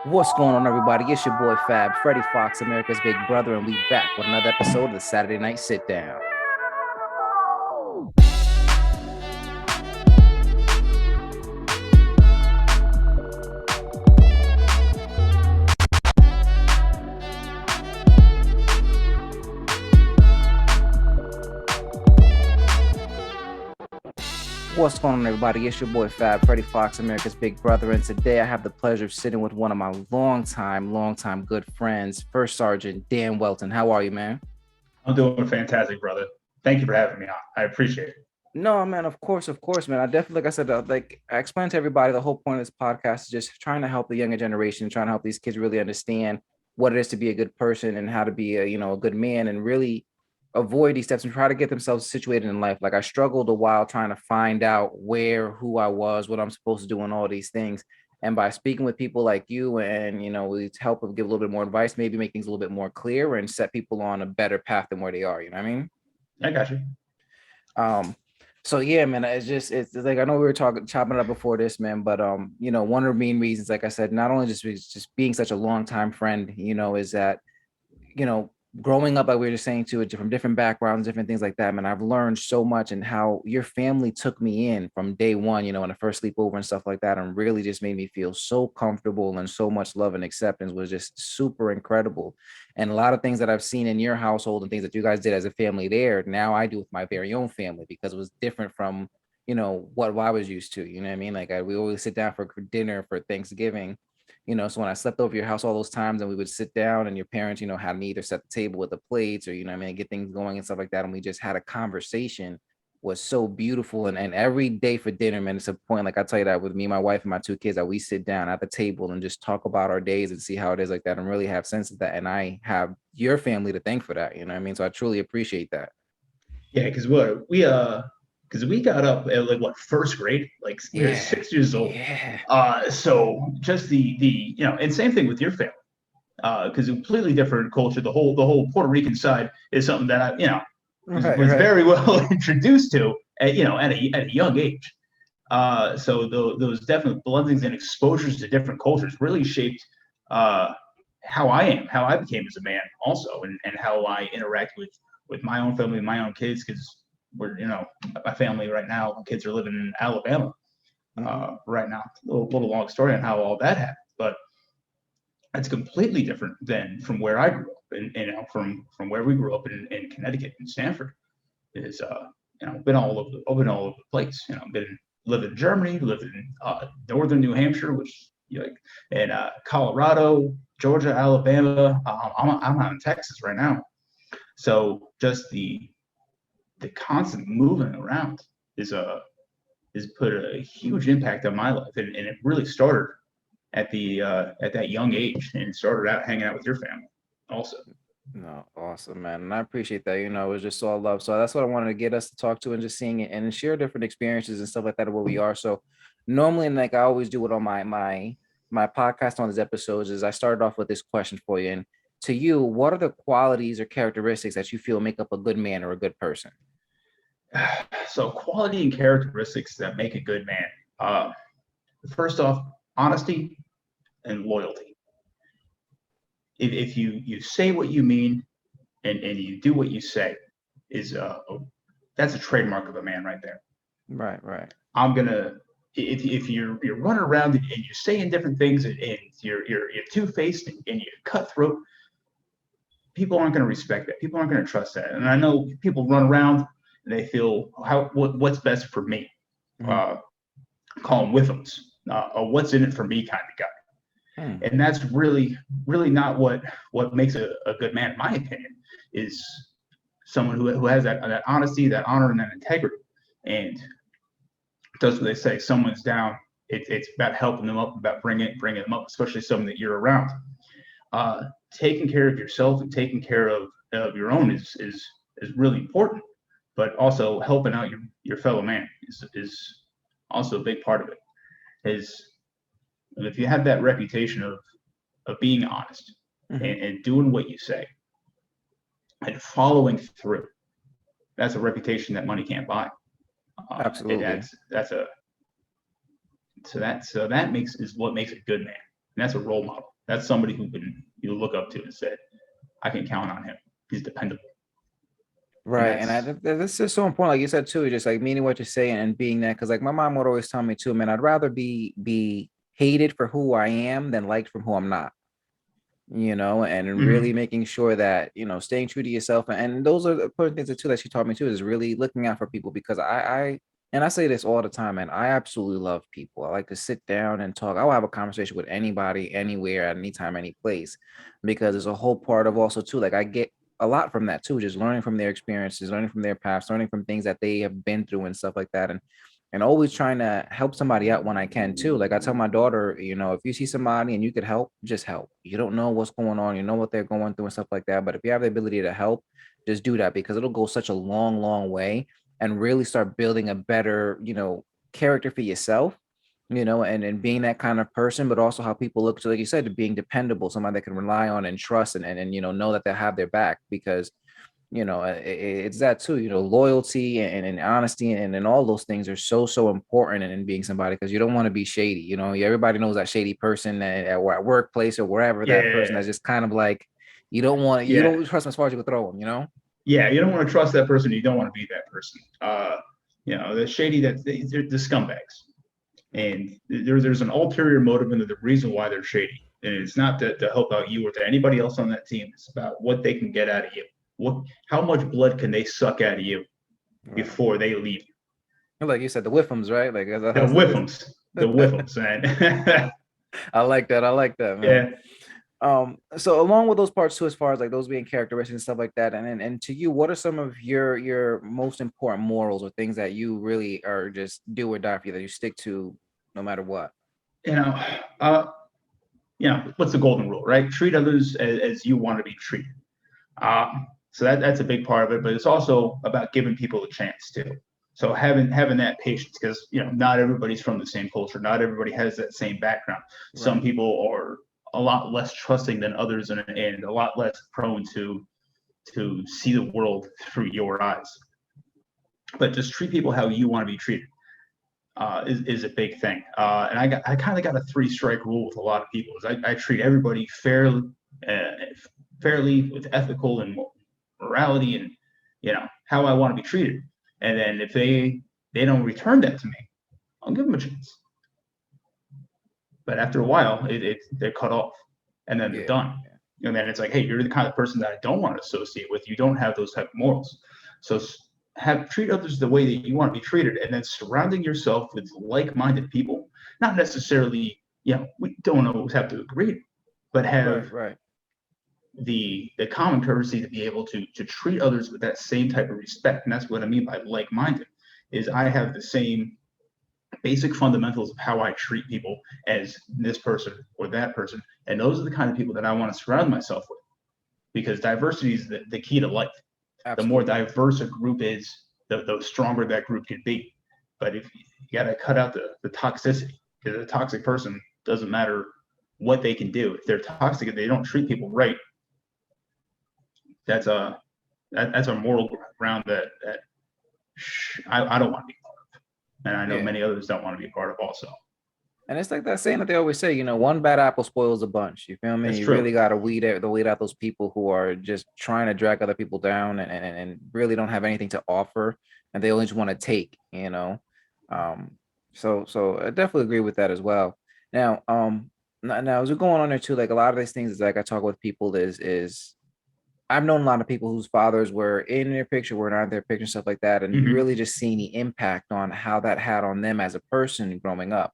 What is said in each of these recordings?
What's going on, everybody? It's your boy Fab, Freddie Fox, America's Big Brother, and we back with another episode of the Saturday Night Sit Down. What's going on, everybody? It's your boy Fab, Freddie Fox, America's Big Brother, and today I have the pleasure of sitting with one of my longtime good friends, First Sgt Dan Welton. How are you, man? I'm doing fantastic, brother. Thank you for having me on. I appreciate it. No, man, of course, man. I definitely, like I said, like I explained to everybody, the whole point of this podcast is just trying to help the younger generation, trying to help these kids really understand what it is to be a good person and how to be a good man and really avoid these steps and try to get themselves situated in life. Like I struggled a while trying to find out who I was, what I'm supposed to do, and all these things. And by speaking with people like you and, with help of give a little bit more advice, maybe make things a little bit more clear and set people on a better path than where they are. You know what I mean? I got you. So yeah, man, it's like I know we were chopping it up before this, man, but one of the main reasons, like I said, not only just being such a long time friend, is that, you know, growing up, like we were just saying too, from different backgrounds, different things like that, man, I've learned so much and how your family took me in from day one, in the first sleepover and stuff like that, and really just made me feel so comfortable and so much love and acceptance was just super incredible. And a lot of things that I've seen in your household and things that you guys did as a family there, now I do with my very own family because it was different from, what I was used to, you know what I mean? Like we always sit down for dinner for Thanksgiving, so when I slept over your house all those times and we would sit down and your parents, had me either set the table with the plates or, get things going and stuff like that. And we just had a conversation was so beautiful. And every day for dinner, man, it's a point, like I tell you that with me, my wife and my two kids, that we sit down at the table and just talk about our days and see how it is like that and really have sense of that. And I have your family to thank for that. You know what I mean? So I truly appreciate that. Yeah, because we got up at like what, first grade, like we were 6 years old. Yeah. So just the and same thing with your family. Because completely different culture. The whole Puerto Rican side is something that was very well introduced to at a young age. So those definite blendings and exposures to different cultures really shaped how I became as a man also, and how I interact with my own family and my own kids, because we're my family right now, my kids are living in Alabama right now. A little long story on how all that happened, but it's completely different than from where I grew up, and from where we grew up in Connecticut and Stanford. Is been all over the place. Been lived in Germany, lived in northern New Hampshire, which and Colorado, Georgia, Alabama. I'm out in Texas right now. So just the constant moving around is put a huge impact on my life, and it really started at that young age, and started out hanging out with your family also. No, awesome, man. And I appreciate that. It was just all love. So that's what I wanted to get us to talk to and just seeing it and share different experiences and stuff like that of where we are. So normally, and like I always do it on my podcast on these episodes, is I started off with this question for you. And to you, what are the qualities or characteristics that you feel make up a good man or a good person? So quality and characteristics that make a good man. First off, honesty and loyalty. If you say what you mean, and you do what you say, that's a trademark of a man right there. Right. I'm gonna if you're running around and you're saying different things, and you're two-faced and you're cutthroat, people aren't going to respect that. People aren't going to trust that. And I know people run around and they feel what's best for me. Call them Withams, or what's in it for me kind of guy. And that's really not what makes a good man, in my opinion, is someone who has that honesty, that honor, and that integrity, and does what they say. Someone's down, it's about helping them up, about bringing them up, especially someone that you're around. Taking care of yourself and taking care of your own is really important, but also helping out your fellow man is also a big part of it. And if you have that reputation of being honest, and doing what you say and following through, that's a reputation that money can't buy. Absolutely. That makes a good man, and that's a role model. That's somebody who you look up to and say, I can count on him. He's dependable. Right. And this is so important. Like you said too, just like meaning what you're saying and being that. Cause like my mom would always tell me too, man, I'd rather be hated for who I am than liked from who I'm not. And really Mm-hmm. making sure that, staying true to yourself. And those are the important things too that she taught me too, is really looking out for people because and I say this all the time, man, I absolutely love people. I like to sit down and talk. I'll have a conversation with anybody, anywhere, at any time, any place, because there's a whole part of also too, like I get a lot from that too, just learning from their experiences, learning from their past, learning from things that they have been through and stuff like that. And always trying to help somebody out when I can too. Like I tell my daughter, if you see somebody and you could help, just help. You don't know what's going on, you know what they're going through and stuff like that. But if you have the ability to help, just do that because it'll go such a long, long way and really start building a better, character for yourself, and being that kind of person, but also how people look to, like you said, to being dependable, somebody that can rely on and trust and know that they have their back because it's that too, loyalty and honesty and all those things are so important in being somebody because you don't want to be shady. Everybody knows that shady person at workplace or wherever, that person Yeah. that's just kind of like you Yeah. don't trust them as far as you can throw them. Yeah. You don't want to trust that person. You don't want to be that person. The shady, they're the scumbags. And there's an ulterior motive into the reason why they're shady. And it's not to help out you or to anybody else on that team. It's about what they can get out of you. How much blood can they suck out of you before they leave? Like you said, the Whiffums, right? Like The Whiffums, man. I like that. I like that, man. Yeah. So along with those parts too, as far as like those being characteristics and stuff like that, and to you, what are some of your most important morals or things that you really are just do or die for you that you stick to no matter what? You know, uh, what's the golden rule, right? Treat others as you want to be treated. So that's a big part of it, but it's also about giving people a chance too. So having that patience, because not everybody's from the same culture, not everybody has that same background. Right. Some people are a lot less trusting than others, and a lot less prone to see the world through your eyes. But just treat people how you want to be treated is a big thing. And I kind of got a 3-strike rule with a lot of people. Is I treat everybody fairly with ethical and morality and how I want to be treated. And then if they don't return that to me, I'll give them a chance. But after a while, they're cut off, and then they're done. And then it's like, hey, you're the kind of person that I don't want to associate with. You don't have those type of morals. So treat others the way that you want to be treated, and then surrounding yourself with like-minded people. Not necessarily, we don't always have to agree, but have the common courtesy to be able to treat others with that same type of respect. And that's what I mean by like-minded, is I have the same basic fundamentals of how I treat people as this person or that person. And those are the kind of people that I want to surround myself with, because diversity is the key to life. Absolutely. The more diverse a group is, the stronger that group can be. But if you got to cut out the toxicity, because a toxic person doesn't matter what they can do. If they're toxic and they don't treat people right, that's a moral ground that I don't want to be part of, and I know many others don't want to be a part of also. And it's like that saying that they always say, one bad apple spoils a bunch. You feel me? That's you true. Really got to weed out those people who are just trying to drag other people down and really don't have anything to offer, and they only just want to take. So I definitely agree with that as well. Now, now as we're going on there too, like a lot of these things is like I talk with people is I've known a lot of people whose fathers were in their picture, were not in their picture, stuff like that, and really just seeing the impact on how that had on them as a person growing up.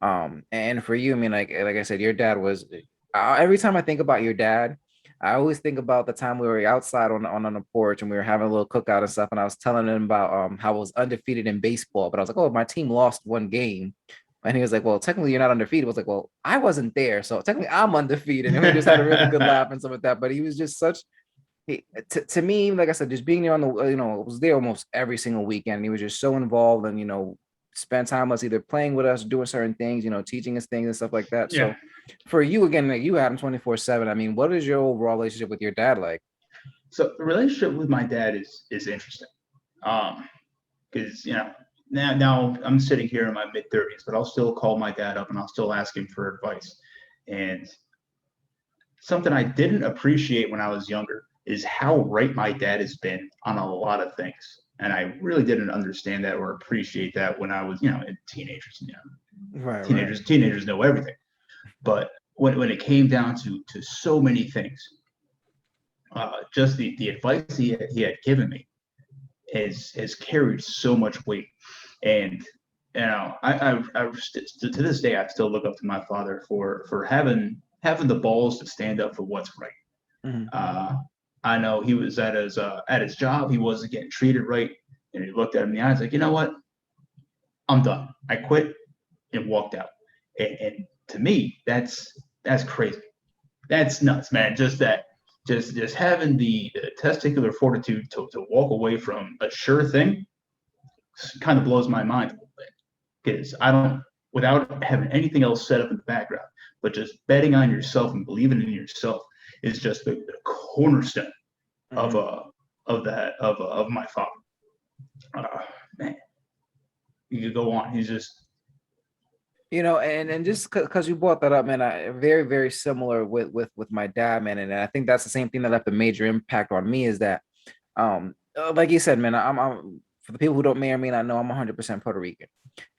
And for you, I mean, like I said, your dad was. Every time I think about your dad, I always think about the time we were outside on the porch and we were having a little cookout and stuff. And I was telling him about how I was undefeated in baseball, but I was like, oh, my team lost one game. And he was like, well, technically you're not undefeated. I was like, well, I wasn't there, so technically I'm undefeated. And we just had a really good laugh and stuff like that. But he was just such. To me, like I said, just being there on the, was there almost every single weekend. And he was just so involved and, spend time with us, either playing with us, doing certain things, teaching us things and stuff like that. Yeah. So for you, again, like you had him 24/7. I mean, what is your overall relationship with your dad like? So the relationship with my dad is interesting. Because, now I'm sitting here in my mid-30s, but I'll still call my dad up and I'll still ask him for advice. And something I didn't appreciate when I was younger is how right my dad has been on a lot of things. And I really didn't understand that or appreciate that when I was, teenagers. Right. Teenagers know everything. But when it came down to so many things, just the advice he had given me has carried so much weight. And to this day I still look up to my father for having the balls to stand up for what's right. Mm-hmm. I know he was at his job, he wasn't getting treated right, and he looked at him in the eyes like, you know what, I'm done. I quit and walked out. And to me, that's crazy. That's nuts, man. Just having the testicular fortitude to walk away from a sure thing kind of blows my mind a little bit, because I don't, without having anything else set up in the background, but just betting on yourself and believing in yourself is just the cornerstone of my father. Man, you could go on. He's just, and just because you brought that up, man, very, very similar with my dad, man. And I think that's the same thing that left a major impact on me, is that, like you said, man, I'm for the people who don't may or may not know, I'm 100% Puerto Rican.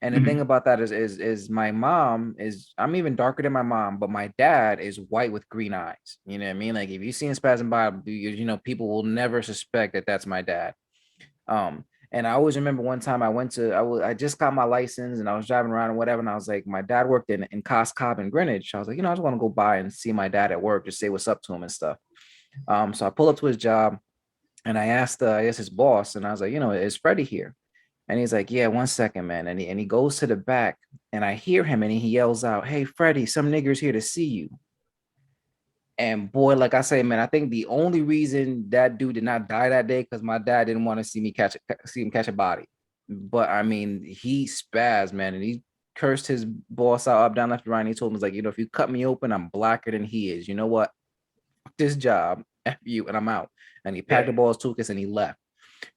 And the thing about that is my mom I'm even darker than my mom, but my dad is white with green eyes. You know what I mean? Like if you see him spazzing by, people will never suspect that that's my dad. And I always remember one time I just got my license and I was driving around and whatever. And I was like, my dad worked in Cos Cob in Greenwich. I was like, I just want to go by and see my dad at work, just say what's up to him and stuff. So I pull up to his job and I asked his boss, and I was like, is Freddie here? And he's like, yeah, 1 second, man. And he goes to the back and I hear him and he yells out, hey, Freddie, some nigger's here to see you. And boy, like I say, man, I think the only reason that dude did not die that day because my dad didn't want to see him catch a body. But I mean, he spazzed, man, and he cursed his boss out, up, down, left, right. And he told him, like, if you cut me open, I'm blacker than he is. You know what? This job, F you, and I'm out. And he packed the balls, took us, and he left.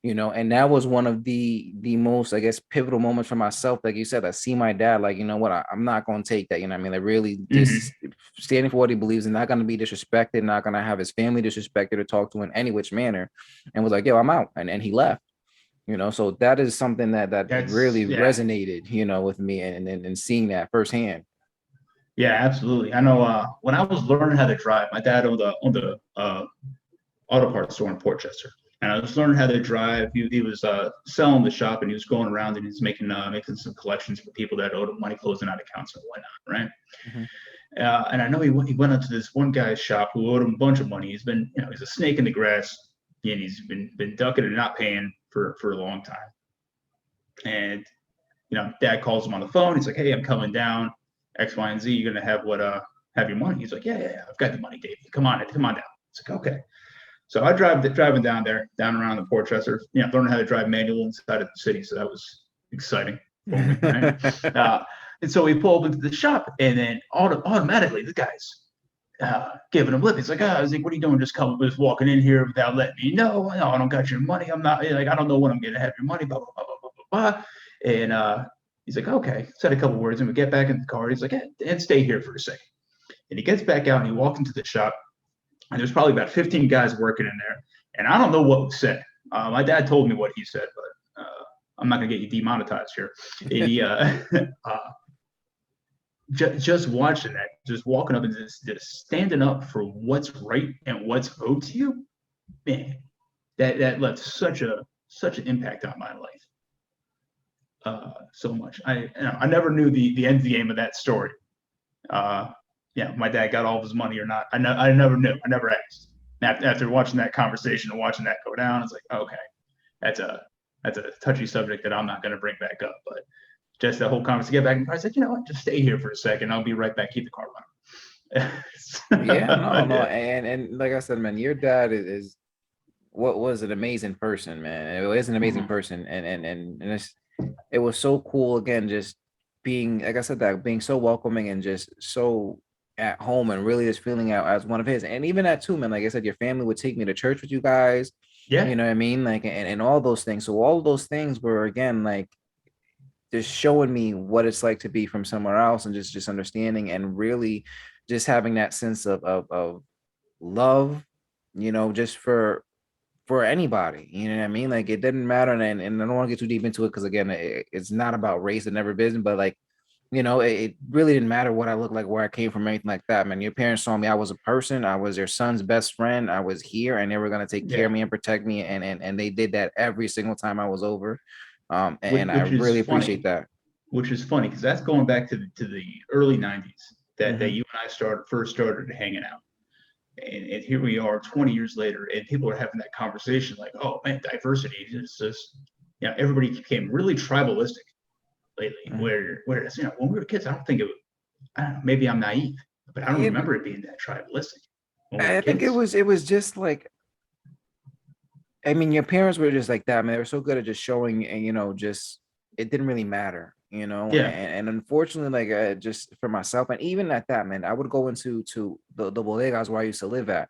And that was one of the most, I guess, pivotal moments for myself. Like you said, I see my dad, like, what, I'm not going to take that, I mean, like really just standing for what he believes and not going to be disrespected, not going to have his family disrespected or talk to in any which manner, and was like, yo, I'm out. And he left, so that is something that really resonated, with me and seeing that firsthand. Yeah, absolutely. I know when I was learning how to drive, my dad owned the auto parts store in Port Chester. And I was learning how to drive. He was selling the shop, and he was going around and he was making some collections for people that owed him money, closing out accounts and whatnot, right? And I know he went into this one guy's shop who owed him a bunch of money. He's been, he's a snake in the grass, and he's been ducking and not paying for a long time. And dad calls him on the phone. He's like, hey, I'm coming down, X, Y, and Z. You're gonna have your money. He's like, yeah, I've got the money, Dave. Come on down. It's like, okay. So I driving down around the Port Chester, learning how to drive manual inside of the city. So that was exciting for me, right? And so we pull up into the shop, and then automatically the guy's giving him lip. He's like, I was like, what are you doing? Just walking in here without letting me know. No, I don't got your money. I'm not, like, I don't know when I'm going to have your money, blah, blah, blah, blah, blah, blah. And he's like, okay, said a couple words, and we get back in the car. He's like, and stay here for a second. And he gets back out and he walked into the shop. And there's probably about 15 guys working in there. And I don't know what was said. My dad told me what he said, but I'm not going to get you demonetized here. And he, just watching that, just walking up and just standing up for what's right and what's owed to you, man, that left such an impact on my life. So much. I never knew the end game of that story. My dad got all of his money or not. I never knew. I never asked. After watching that conversation and watching that go down, it's like, okay, that's a touchy subject that I'm not going to bring back up. But just that whole conversation, get back in the car, I said, you know what, just stay here for a second. I'll be right back. Keep the car running. No. And like I said, man, your dad is what was an amazing person, man. It was an amazing person. And it was so cool, again, just being, like I said, that being so welcoming and just so at home and really just feeling out as one of his. And even that too, man, like I said, your family would take me to church with you guys. Yeah. You know what I mean? Like, and all those things. So all those things were, again, like just showing me what it's like to be from somewhere else and just understanding and really just having that sense of love, just for anybody. You know what I mean? Like it didn't matter, and I don't want to get too deep into it because again, it's not about race. It never been, but like it really didn't matter what I looked like, where I came from, anything like that, man. Your parents saw me, I was a person, I was their son's best friend, I was here, and they were gonna take care Yeah, of me and protect me, and they did that every single time I was over. which And I which is really funny. appreciate that. Which is funny because that's going back to the early '90s that Hmm. you and I first started hanging out. And here we are 20 years later, and people are having that conversation like, oh man, diversity is just, everybody became really tribalistic lately. Hmm. Whereas, when we were kids, I don't think it was, I don't know, maybe I'm naive, but I don't Yeah, remember it being that tribalistic when we were I think it kids. was just like, I mean, your parents were just like that, man. They were so good at just showing, and just it didn't really matter, Yeah. And unfortunately, like just for myself, and even at that, man, I would go into the bodegas where I used to live at,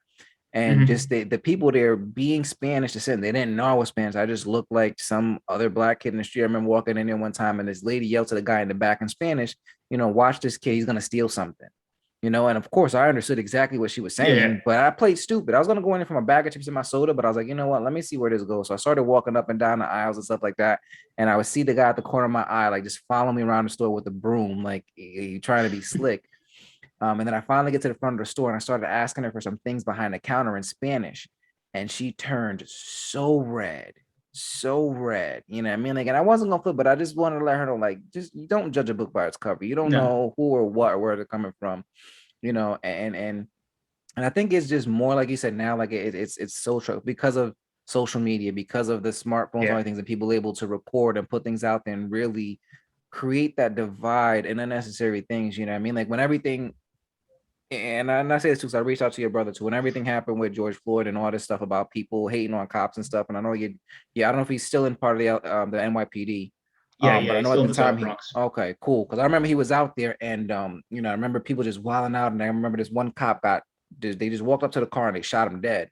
and Hmm. just the people there being Spanish descent, they didn't know I was Spanish. I just looked like some other black kid in the street. I remember walking in there one time, and this lady yelled to the guy in the back in Spanish, "Watch this kid, he's gonna steal something." And of course I understood exactly what she was Yeah. saying, but I played stupid. I was gonna go in there for my bag of chips and my soda, but I was like, you know what? Let me see where this goes. So I started walking up and down the aisles and stuff like that. And I would see the guy at the corner of my eye, like just follow me around the store with a broom, like he trying to be slick. And then I finally get to the front of the store and I started asking her for some things behind the counter in Spanish. And she turned so red, so red. You know what I mean? Like, and I wasn't gonna flip, but I just wanted to let her know, like, just you don't judge a book by its cover. You don't No. know who or what or where they're coming from, and I think it's just more like you said now, like it's social because of social media, because of the smartphones, all Yeah. the things that people are able to record and put things out there and really create that divide and unnecessary things. You know what I mean? Like when everything, and I say this too, because I reached out to your brother too, when everything happened with George Floyd and all this stuff about people hating on cops and stuff. And I know yeah, I don't know if he's still in part of the NYPD. Yeah. But Yeah. I He's know at still in the the time South he Bronx. okay, cool. Because I remember he was out there, and I remember people just wilding out, and I remember this one cop they just walked up to the car and they shot him dead,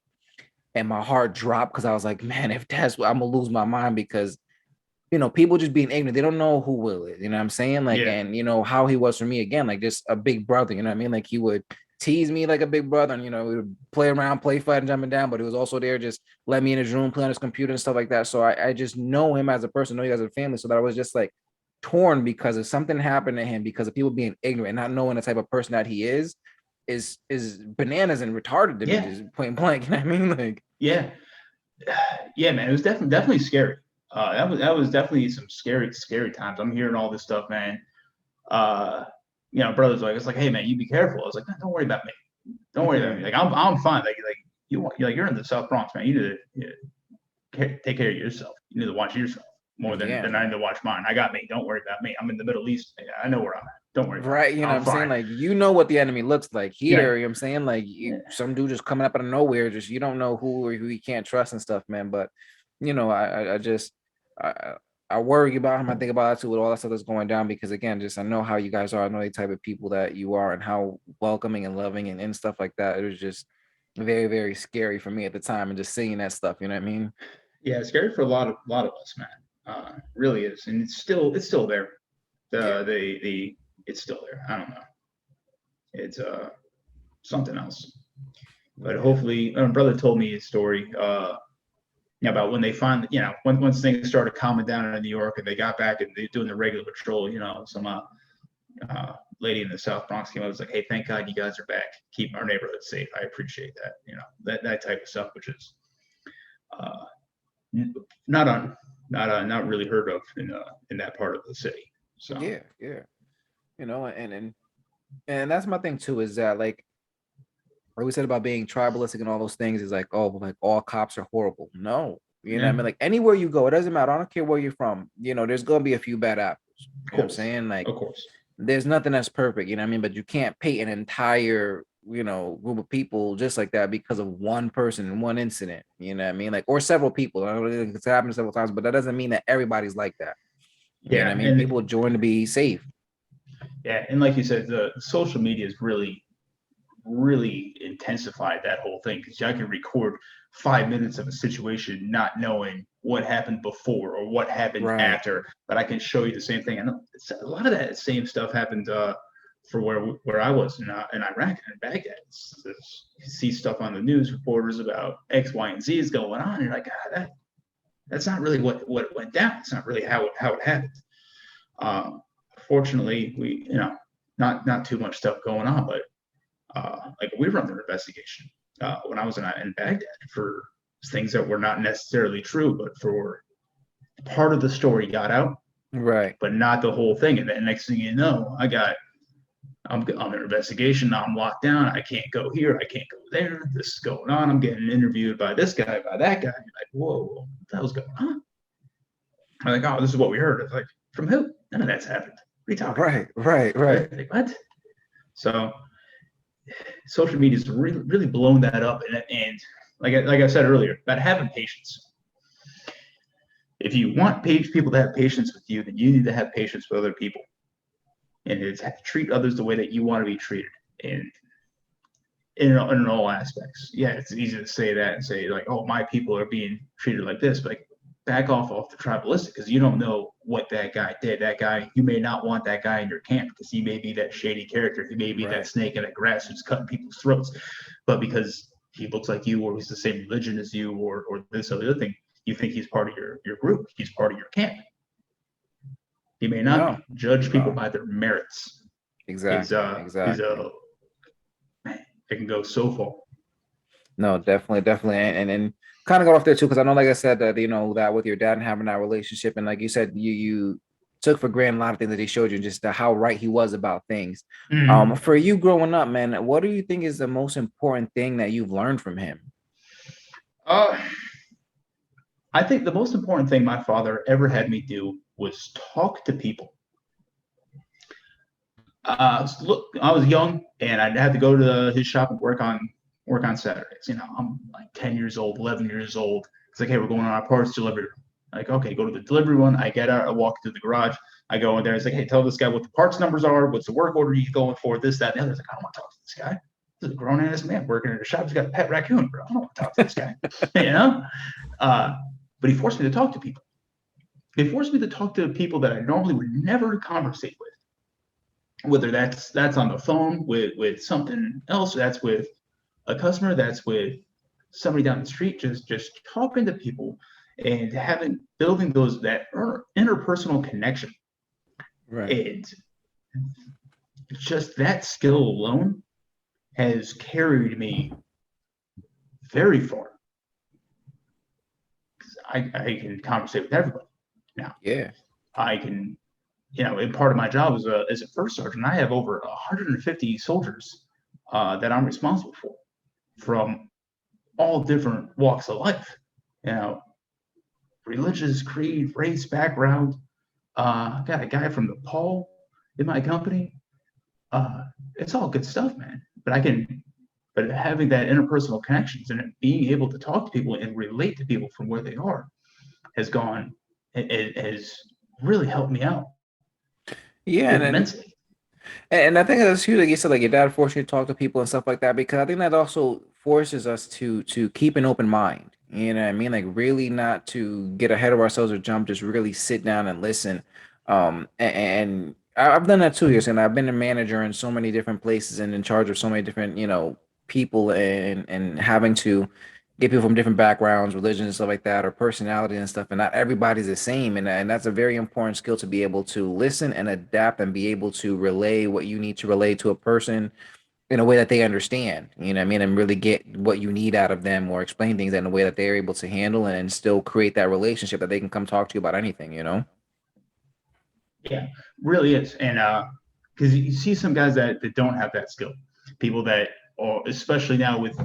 and my heart dropped because I was like, man, if that's what I'm gonna lose my mind because people just being ignorant, they don't know who Will is. You know what I'm saying? Like, Yeah. and how he was for me again, like just a big brother. You know what I mean? Like he would tease me like a big brother, and we would play around, play fight, and jumping down. But he was also there, just let me in his room, play on his computer and stuff like that. So I just know him as a person, know you guys as a family. So that I was just like torn because if something happened to him because of people being ignorant and not knowing the type of person that he is bananas and retarded to me, Yeah. just point blank. You know what I mean? Like, Yeah. Yeah, man, it was definitely scary. That was definitely some scary times. I'm hearing all this stuff, man. Uh, brothers like it's like, hey man, you be careful. I was like, don't worry about me. Don't worry about me. right, Like I'm fine. Like you're in the South Bronx, man. You need to take care of yourself. You need to watch yourself more than yeah, I need man. to watch mine. I got me. Don't worry about me. I'm in the Middle East. I know where I'm at. Don't worry about Right, me. what I'm I'm saying? fine. Like, what the enemy looks like Yeah. here, you know what I'm saying? Like some dude just coming up out of nowhere, just you don't know who or who you can't trust and stuff, man. But I just I I worry about him. I think about it too with all that stuff that's going down because again, just I know how you guys are, I know the type of people that you are and how welcoming and loving and stuff like that. It was just very, very scary for me at the time and just seeing that stuff, you know what I mean? Yeah. It's scary for a lot of us, man. Really is, and it's still there. Yeah. The it's still there. I don't know. It's something else. But Yeah. hopefully, my brother told me his story about when they finally, once things started calming down in New York and they got back and they doing the regular patrol, some lady in the South Bronx came up and was like, "Hey, thank God you guys are back, keeping our neighborhood safe. I appreciate that." That type of stuff, which is uh, not on not really heard of in that part of the city. So Yeah, yeah. And that's my thing too, is that like we said about being tribalistic and all those things is like, oh, like all cops are horrible. No, what I yeah, mean? Like anywhere you go, it doesn't matter. I don't care where you're from. There's gonna be a few bad apples. of You know what I'm course, saying? Like of course, there's nothing that's perfect, you know what I mean? But you can't paint an entire, group of people just like that because of one person and one incident. You know what I mean? Like or several people. I know it's happened several times, but that doesn't mean that everybody's like that. You know what I yeah, mean? and People join to be safe. yeah, and like you said, the social media is really intensified that whole thing because I can record 5 minutes of a situation not knowing what happened before or what happened Right. after, but I can show you the same thing. And a lot of that same stuff happened for where I was in Iraq and in Baghdad. You see stuff on the news, reporters about X, Y, and Z is going on. And you're like, that's not really what went down. It's not really how it happened. Fortunately, we not too much stuff going on, but like we run the investigation when I was in Baghdad for things that were not necessarily true, but for part of the story got out, right, but not the whole thing. And then next thing you know, I'm under investigation. Now I'm locked down. I can't go here. I can't go there. This is going on. I'm getting interviewed by this guy, by that guy. You're like, whoa, what the hell's going on? I'm like, oh, this is what we heard. It's like, from who? None of that's happened. What are you talking about? Right. Like, what? So social media's really blown that up. And like I said earlier, about having patience. If you want people to have patience with you, then you need to have patience with other people. And it's have to treat others the way that you want to be treated, and in all aspects. Yeah, it's easy to say that and say like, oh, my people are being treated like this, but like, back off the tribalistic, because you don't know what that guy did. That guy, you may not want that guy in your camp because he may be that shady character. He may be that snake in the grass who's cutting people's throats, but because he looks like you, or he's the same religion as you, or this or the other thing, you think he's part of your group. He's part of your camp. He may not judge people by their merits. Exactly. Man, it can go so far. No, definitely, and kind of go off there too, because I know, like I said, that that with your dad and having that relationship, and like you said, you took for granted a lot of things that he showed you, just how right he was about things. Mm-hmm. For you growing up, man, what do you think is the most important thing that you've learned from him? I think the most important thing my father ever had me do was talk to people. Look, I was young and I had to go to his shop and work on Saturdays. I'm like 10 years old, 11 years old. It's like, hey, we're going on our parts delivery. Like, okay, go to the delivery one. I get out, I walk to the garage. I go in there. It's like, hey, tell this guy what the parts numbers are, what's the work order you're going for, this, that, and the other. It's like, I don't want to talk to this guy. This is a grown ass man working in a shop. He's got a pet raccoon, bro. I don't want to talk to this guy. But he forced me to talk to people. He forced me to talk to people that I normally would never conversate with. Whether that's on the phone with something else, that's with a customer, that's with somebody down the street, just talking to people and building that interpersonal connection. Right. And just that skill alone has carried me very far. I can conversate with everybody now. Yeah. I can, and part of my job as a first sergeant, I have over 150 soldiers that I'm responsible for, from all different walks of life. Religious, creed, race, background. I've got a guy from Nepal in my company. It's all good stuff, man. But having that interpersonal connections and being able to talk to people and relate to people from where they are has really helped me out. Yeah, immensely. And I think that's huge. Like you said, like your dad forced you to talk to people and stuff like that, because I think that also forces us to keep an open mind. You know what I mean? Like really not to get ahead of ourselves or jump, just really sit down and listen. And I've done that too, and I've been a manager in so many different places and in charge of so many different, people, and having to get people from different backgrounds, religions, and stuff like that, or personality and stuff. And not everybody's the same. And that's a very important skill, to be able to listen and adapt and be able to relay what you need to relay to a person in a way that they understand, you know what I mean? And really get what you need out of them, or explain things in a way that they're able to handle, and still create that relationship that they can come talk to you about anything, Yeah, really is. And because you see some guys that don't have that skill, people that, or especially now with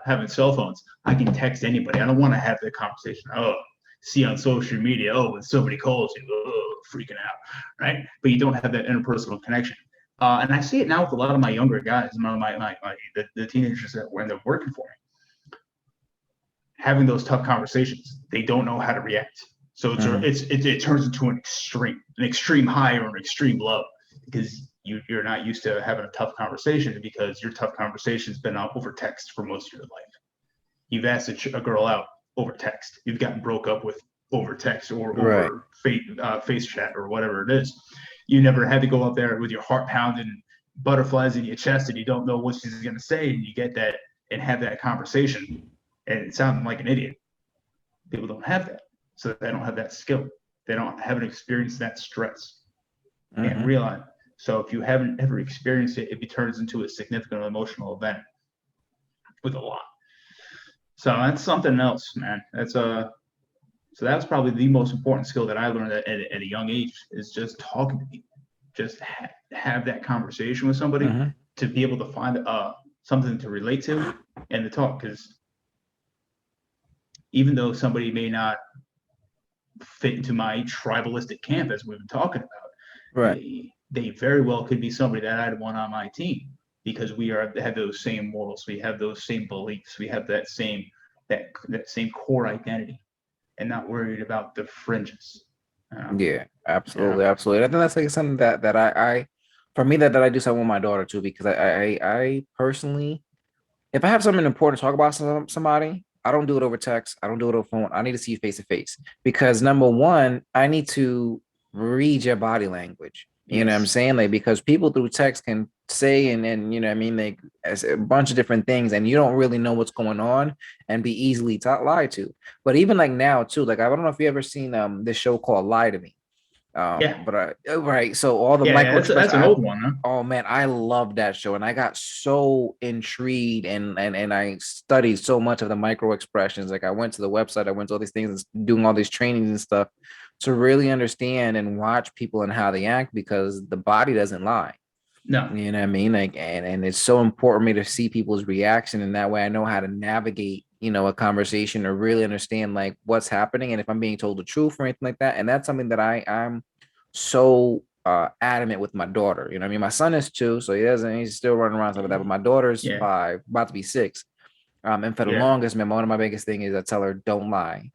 having cell phones, I can text anybody. I don't want to have that conversation. Oh, see on social media, oh, when somebody calls you, oh, freaking out, right? But you don't have that interpersonal connection. And I see it now with a lot of my younger guys, the teenagers that end up working for me, having those tough conversations. They don't know how to react, so it turns into an extreme high or an extreme low, because you're not used to having a tough conversation, because your tough conversation's been over text for most of your life. You've asked a girl out over text. You've gotten broke up with over text or over face chat or whatever it is. You never had to go up there with your heart pounding, butterflies in your chest and you don't know what she's going to say, and you get that and have that conversation, and it sounds like an idiot. People don't have that, so they don't have that skill. They haven't experienced that stress and realize. So if you haven't ever experienced it, it turns into a significant emotional event with a lot. So that's something else, man. So that's probably the most important skill that I learned at a young age, is just talking to people, just have that conversation with somebody to be able to find something to relate to and to talk. Because even though somebody may not fit into my tribalistic camp, as we've been talking about, right, they very well could be somebody that I'd want on my team, because have those same morals, we have those same beliefs, we have that same core identity, and not worried about the fringes. Yeah, absolutely, absolutely. I think that's like something that I for me that I do something with my daughter too, because I personally, if I have something important to talk about somebody, I don't do it over text. I don't do it over phone. I need to see you face to face, because number one, I need to read your body language. You know what I'm saying? Like, because people through text can say and you know what I mean, like, as a bunch of different things, and you don't really know what's going on and be easily lied to. But even like now too, like I don't know if you ever seen this show called Lie to Me. But right, so all the micro that's an old one, huh? Oh man, I love that show, and I got so intrigued and I studied so much of the micro expressions. Like I went to the website, I went to all these things, doing all these trainings and stuff to really understand and watch people and how they act, because the body doesn't lie. No, you know what I mean? Like, and it's so important for me to see people's reaction, and that way I know how to navigate, a conversation, or really understand like what's happening, and if I'm being told the truth or anything like that. And that's something that I'm so adamant with my daughter. You know what I mean? My son is 2, so he's still running around stuff like that, but my daughter's 5, about to be 6. And for the longest, man, one of my biggest thing is I tell her, don't lie.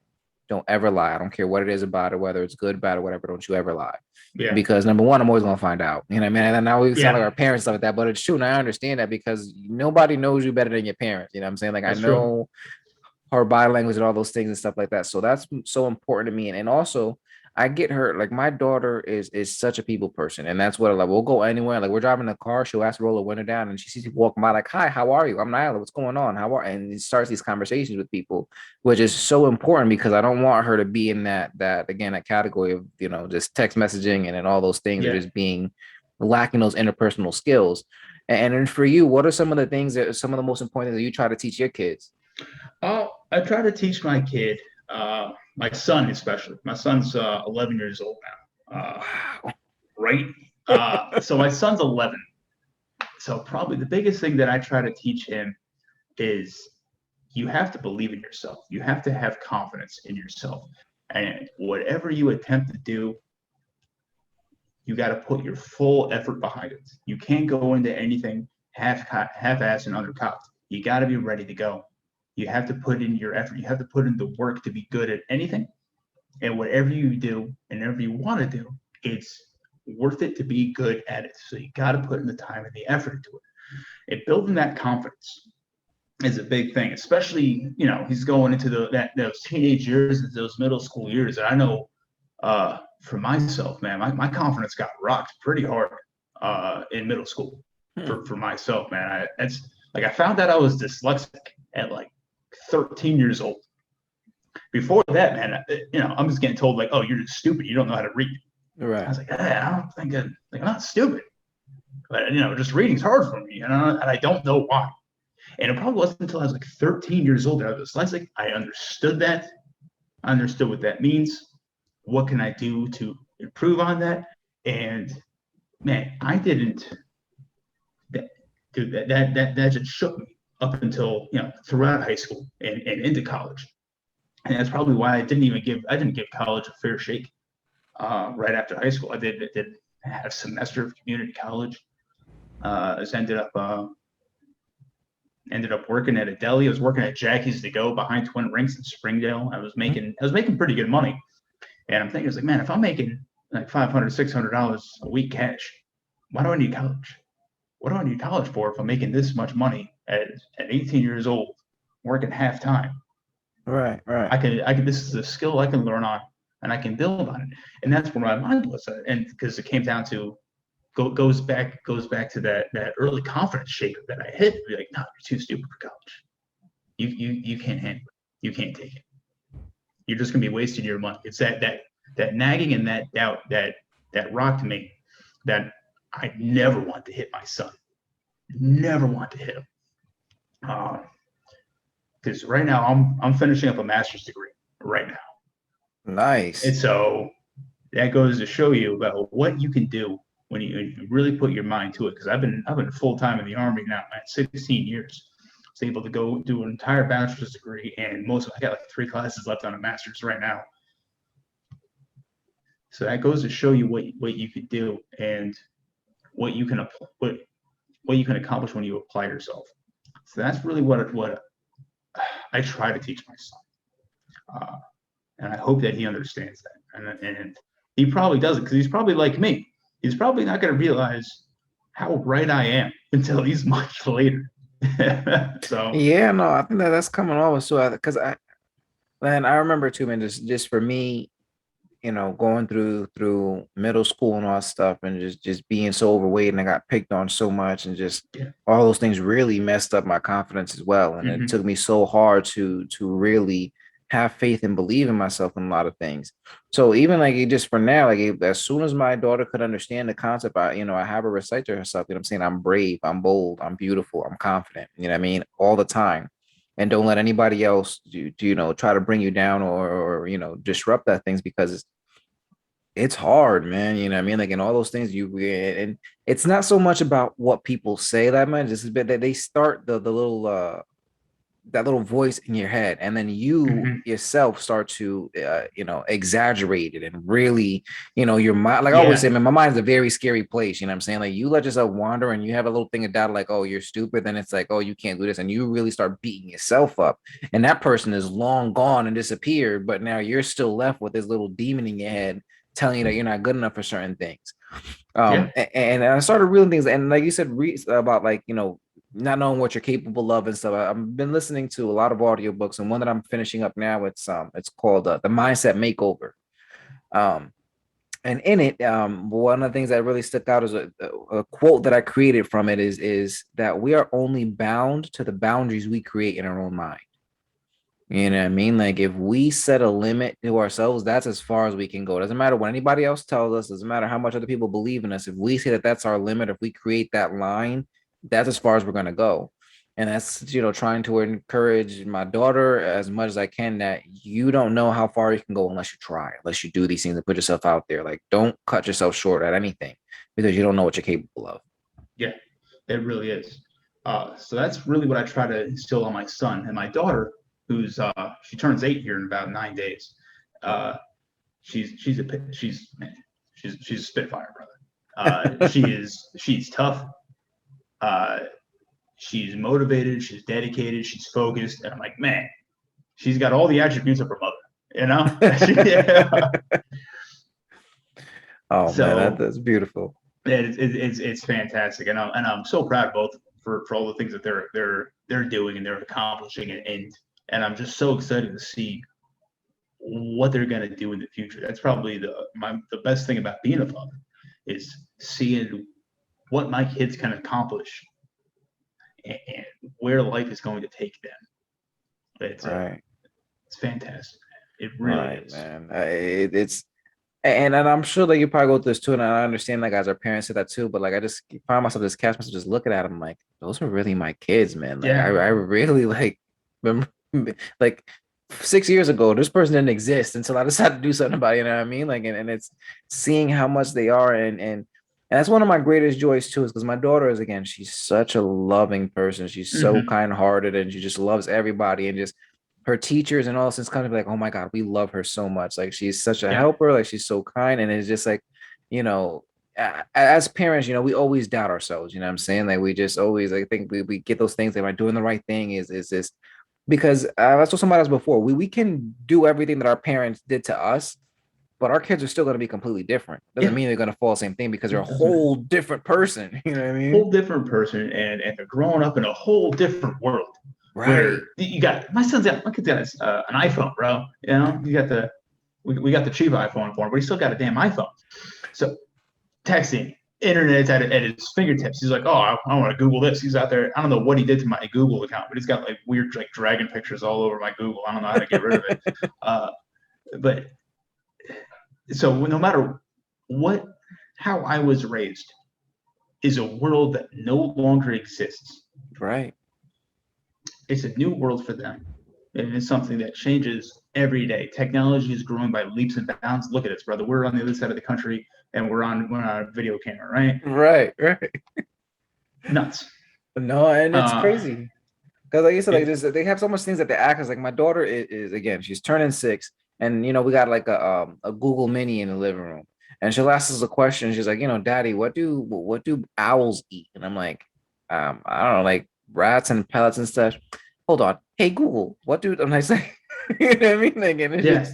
Don't ever lie. I don't care what it is about it, whether it's good, bad, or whatever. Don't you ever lie. Yeah. Because number one, I'm always gonna find out. You know what I mean? And now we sound like our parents, stuff like that, but it's true. And I understand that, because nobody knows you better than your parents. You know what I'm saying? Like, that's I know her body language and all those things and stuff like that. So that's so important to me. And also, I get her, like, my daughter is such a people person, and that's what, like, we'll go anywhere. Like, we're driving in the car, she'll ask to roll the window down, and she sees people walking by, like, hi, how are you? I'm Nyla, what's going on? And it starts these conversations with people, which is so important, because I don't want her to be in that again, that category of, just text messaging and all those things, or just being lacking those interpersonal skills. And then for you, what are some of the things that some of the most important things that you try to teach your kids? I try to teach my kid, my son especially. My son's 11 years old now. Wow. Right? So my son's 11. So probably the biggest thing that I try to teach him is you have to believe in yourself. You have to have confidence in yourself. And whatever you attempt to do, you got to put your full effort behind it. You can't go into anything half-assed and undercocked. You got to be ready to go. You have to put in your effort. You have to put in the work to be good at anything. And whatever you do and whatever you want to do, it's worth it to be good at it. So you got to put in the time and the effort into it. And building that confidence is a big thing, especially, he's going into those teenage years, those middle school years. And I know for myself, man, my confidence got rocked pretty hard in middle school for myself, man. I found out I was dyslexic at like 13 years old. Before that, man, I'm just getting told, like, oh, you're just stupid. You don't know how to read. Right. I was like, I don't think I'm not stupid. But, just reading's hard for me. And I don't know why. And it probably wasn't until I was like 13 years old that I was dyslexic. I understood that. I understood what that means. What can I do to improve on that? And, man, I didn't. That just shook me up until, throughout high school and into college. And that's probably why I didn't give college a fair shake right after high school. I did have a semester of community college. Ended up working at a deli. I was working at Jackie's to Go behind Twin Rinks in Springdale. I was making pretty good money. And I'm thinking, I was like, man, if I'm making like $500, $600 a week cash, why do I need college? What do I need college for if I'm making this much money at 18 years old, working half time? Right. I can. This is a skill I can learn on, and I can build on it. And that's where my mind was. And because it came down to goes back to that early confidence shaker that I hit. Be like, no, you're too stupid for college. You can't handle it. You can't take it. You're just gonna be wasting your money. It's that nagging and that doubt that rocked me, that I never want to hit my son. Never want to hit him. Because right now I'm finishing up a master's degree right now. Nice. And so that goes to show you about what you can do when you really put your mind to it. Because I've been full time in the Army now, man, 16 years. I was able to go do an entire bachelor's degree, and I got like 3 classes left on a master's right now. So that goes to show you what you can do and what you can accomplish when you apply yourself. So that's really what I try to teach my son, and I hope that he understands that. And he probably doesn't, because he's probably like me. He's probably not going to realize how right I am until he's much later. So yeah, no, I think that's coming over. So because I remember too, man, just for me, going through middle school and all that stuff, and just being so overweight, and I got picked on so much, and just all those things really messed up my confidence as well. And it took me so hard to really have faith and believe in myself in a lot of things. So even like just for now, like as soon as my daughter could understand the concept, I have her recite to herself, I'm saying I'm brave, I'm bold, I'm beautiful, I'm confident, what I mean, all the time. And don't let anybody else try to bring you down or disrupt that things, because it's hard, man. I mean, like in all those things and it's not so much about what people say that much. It's a bit that they start the little that little voice in your head, and then you yourself start to exaggerate it, and really your mind, like I always say, man, my mind is a very scary place. I'm saying, like, you let yourself wander and you have a little thing of doubt, like, oh, you're stupid, then it's like, oh, you can't do this, and you really start beating yourself up, and that person is long gone and disappeared, but now you're still left with this little demon in your head telling you that you're not good enough for certain things. And I started reading things, and like you said, about like not knowing what you're capable of and stuff. I've been listening to a lot of audiobooks, and one that I'm finishing up now, it's called The Mindset Makeover. And in it, one of the things that really stuck out is a quote that I created from it is that we are only bound to the boundaries we create in our own mind. You know what I mean? Like if we set a limit to ourselves, that's as far as we can go. It doesn't matter what anybody else tells us. Doesn't matter how much other people believe in us. If we say that that's our limit, if we create that line, that's as far as we're going to go. And that's, trying to encourage my daughter as much as I can, that you don't know how far you can go unless you try, unless you do these things and put yourself out there. Like, don't cut yourself short at anything, because you don't know what you're capable of. Yeah, it really is. So that's really what I try to instill on my son. And my daughter, who's she turns 8 here in about 9 days. She's a spitfire, brother. She's tough. She's motivated. She's dedicated. She's focused. And I'm like, man, she's got all the attributes of her mother. Oh, so, man, that's beautiful. It's fantastic, and I'm so proud of both for all the things that they're doing and they're accomplishing, and I'm just so excited to see what they're going to do in the future. That's probably the best thing about being a father, is seeing what my kids can accomplish and where life is going to take them. It's fantastic. It really is, man. It's and I'm sure that you probably go through this too, and I understand, like, as our parents say that too, but like I just find myself just catch myself just looking at them like, those are really my kids, man. Like, I really like remember, like 6 years ago, this person didn't exist until I decided to do something about it, you know what I mean? Like, and it's seeing how much they are, and that's one of my greatest joys too, is because my daughter is, again, she's such a loving person. She's so kind-hearted, and she just loves everybody, and just her teachers and all this kind of like, oh my God, we love her so much. Like, she's such a helper. Like, she's so kind. And it's just like, as parents, we always doubt ourselves, you know what I'm saying? Like, we just always, I think we get those things, am I doing the right thing? Is this, because that's what somebody else before, we can do everything that our parents did to us, but our kids are still going to be completely different. Doesn't mean they're going to follow the same thing, because they're a whole different person. You know what I mean? Whole different person, and they're growing up in a whole different world. Right. Where you got my kid's got an iPhone, bro. You got we got the cheap iPhone for him, but he still got a damn iPhone. So texting, internet's at his fingertips. He's like, oh, I want to Google this. He's out there. I don't know what he did to my Google account, but he's got like weird like dragon pictures all over my Google. I don't know how to get rid of it. But so no matter how I was raised is a world that no longer exists. Right. It's a new world for them. And it's something that changes every day. Technology is growing by leaps and bounds. Look at us, brother. We're on the other side of the country and we're on a video camera, right? Right. Nuts. No, and it's crazy. Because like you said, like this, they have so much things that they act as. Like my daughter is again, she's turning 6, and we got like a Google Mini in the living room, and she'll ask us a question. She's like, Daddy, what do owls eat? And I'm like, I don't know, like rats and pellets and stuff. Hold on, hey Google, what do I'm like, you know what I mean? Like, and it's just,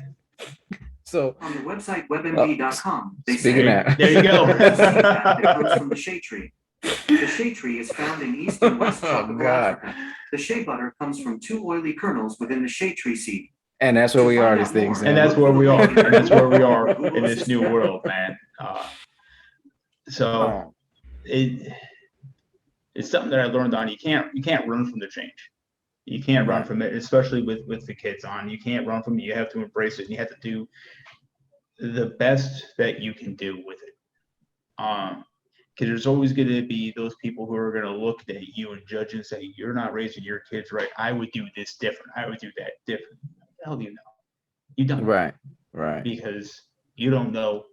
so on the website webmd.com, they say, there you go. That comes from the shea tree. The shea tree is found in east and west tropical Africa. The shea butter comes from 2 oily kernels within the shea tree seed. And that's where we are, these things. And that's where we are. And that's where we are in this new world, man. So it's something that I learned on. You can't run from the change. You can't run from it, especially with the kids on. You can't run from it. You have to embrace it. And you have to do the best that you can do with it. Because there's always going to be those people who are going to look at you and judge and say, you're not raising your kids right. I would do this different. I would do that different. What the hell do you know? You don't. Right. Because you don't know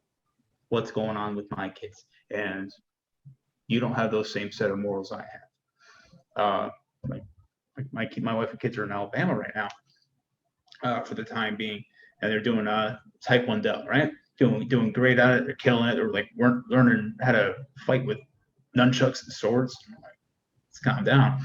what's going on with my kids. And you don't have those same set of morals I have. My wife and kids are in Alabama right now for the time being. And they're doing Taekwondo, right? Doing great at it. They're killing it. They're like learning how to fight with nunchucks and swords. Like, let's calm down.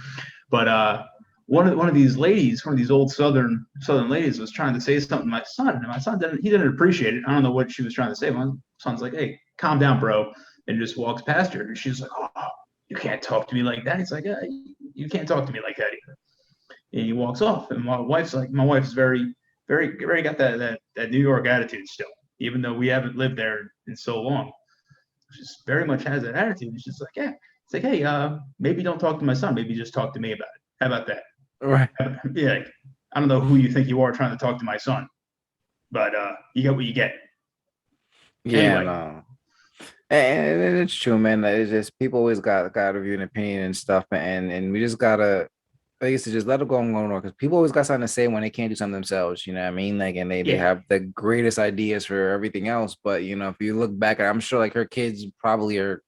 But one of these ladies, one of these old southern ladies, was trying to say something to my son, and my son didn't appreciate it. I don't know what she was trying to say. My son's like, "Hey, calm down, bro," and just walks past her. And she's like, "Oh, you can't talk to me like that." He's like, "You can't talk to me like that either." And he walks off. And my wife's very, very, very got that New York attitude still. Even though we haven't lived there in so long, she just very much has that attitude. It's just like, yeah, it's like, hey, maybe don't talk to my son. Maybe just talk to me about it. How about that? Right. Yeah. I don't know who you think you are trying to talk to my son, but you get what you get. Yeah, anyway. No. And it's true, man. It's just people always got a view and opinion and stuff, and we just gotta. I used to just let it go on because people always got something to say when they can't do something themselves, you know what I mean? Like, and they have the greatest ideas for everything else. But, if you look back, I'm sure like her kids probably are.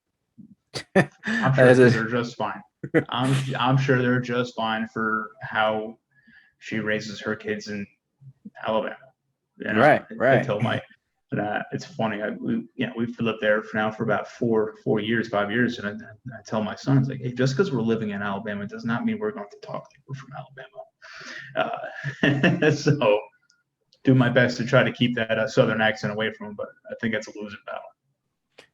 I'm sure they're just fine. I'm sure they're just fine for how she raises her kids in Alabama. Right. Until it's funny. We've lived there for about 5 years, and I tell my son, it's like, hey, just because we're living in Alabama does not mean we're going to talk like we're from Alabama. So do my best to try to keep that southern accent away from them, but I think that's a losing battle.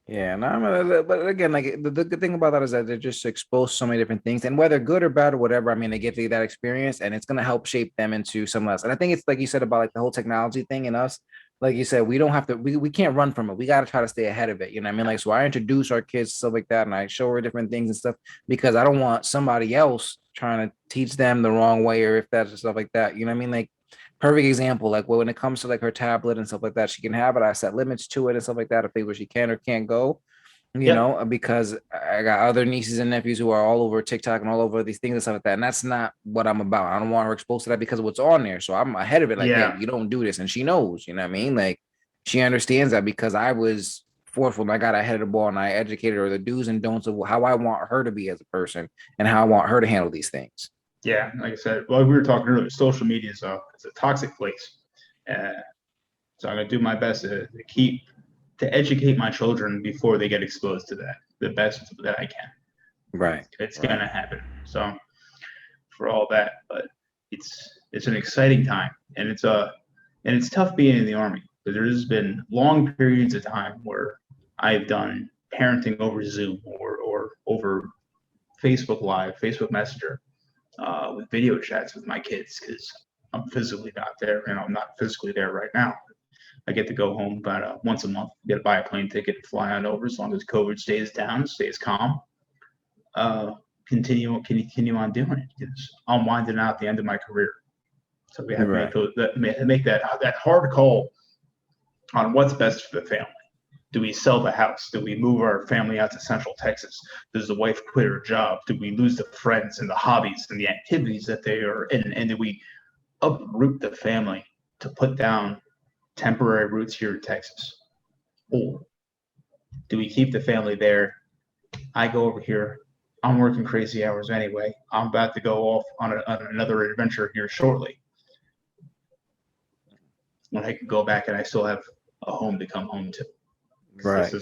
Yeah, no, but again, like the good thing about that is that they're just exposed to so many different things, and whether good or bad or whatever, I mean, they get to that experience, and it's gonna help shape them into something else. And I think it's like you said about like the whole technology thing in us. Like you said, we don't have to, we can't run from it. We got to try to stay ahead of it. You know what I mean? Like, so I introduce our kids, stuff like that, and I show her different things and stuff because I don't want somebody else trying to teach them the wrong way or if that's stuff like that. You know what I mean? Like, perfect example, like when it comes to like her tablet and stuff like that, she can have it. I set limits to it and stuff like that, if they where she can or can't go. Because I got other nieces and nephews who are all over TikTok and all over these things and stuff like that. And that's not what I'm about. I don't want her exposed to that because of what's on there. So I'm ahead of it. Like, hey, you don't do this. And she knows, you know what I mean? Like, she understands that because I was forceful and I got ahead of the ball and I educated her the do's and don'ts of how I want her to be as a person and how I want her to handle these things. Yeah, like I said, well, we were talking earlier, social media is it's a toxic place. So I'm going to do my best to educate my children before they get exposed to that, the best that I can. Right. It's going to happen. So for all that, but it's an exciting time, and it's tough being in the Army. But there's been long periods of time where I've done parenting over Zoom or over Facebook Live, Facebook Messenger, with video chats with my kids because I'm physically not there, and I'm not physically there right now. I get to go home about once a month. Get to buy a plane ticket and fly on over as long as COVID stays down, stays calm. Continue on doing it because I'm winding out the end of my career. So we have to make that hard call on what's best for the family. Do we sell the house? Do we move our family out to Central Texas? Does the wife quit her job? Do we lose the friends and the hobbies and the activities that they are in? And do we uproot the family to put down temporary roots here in Texas? Or do we keep the family there? I go over here. I'm working crazy hours anyway. I'm about to go off on another adventure here shortly. When I can go back and I still have a home to come home to. Right.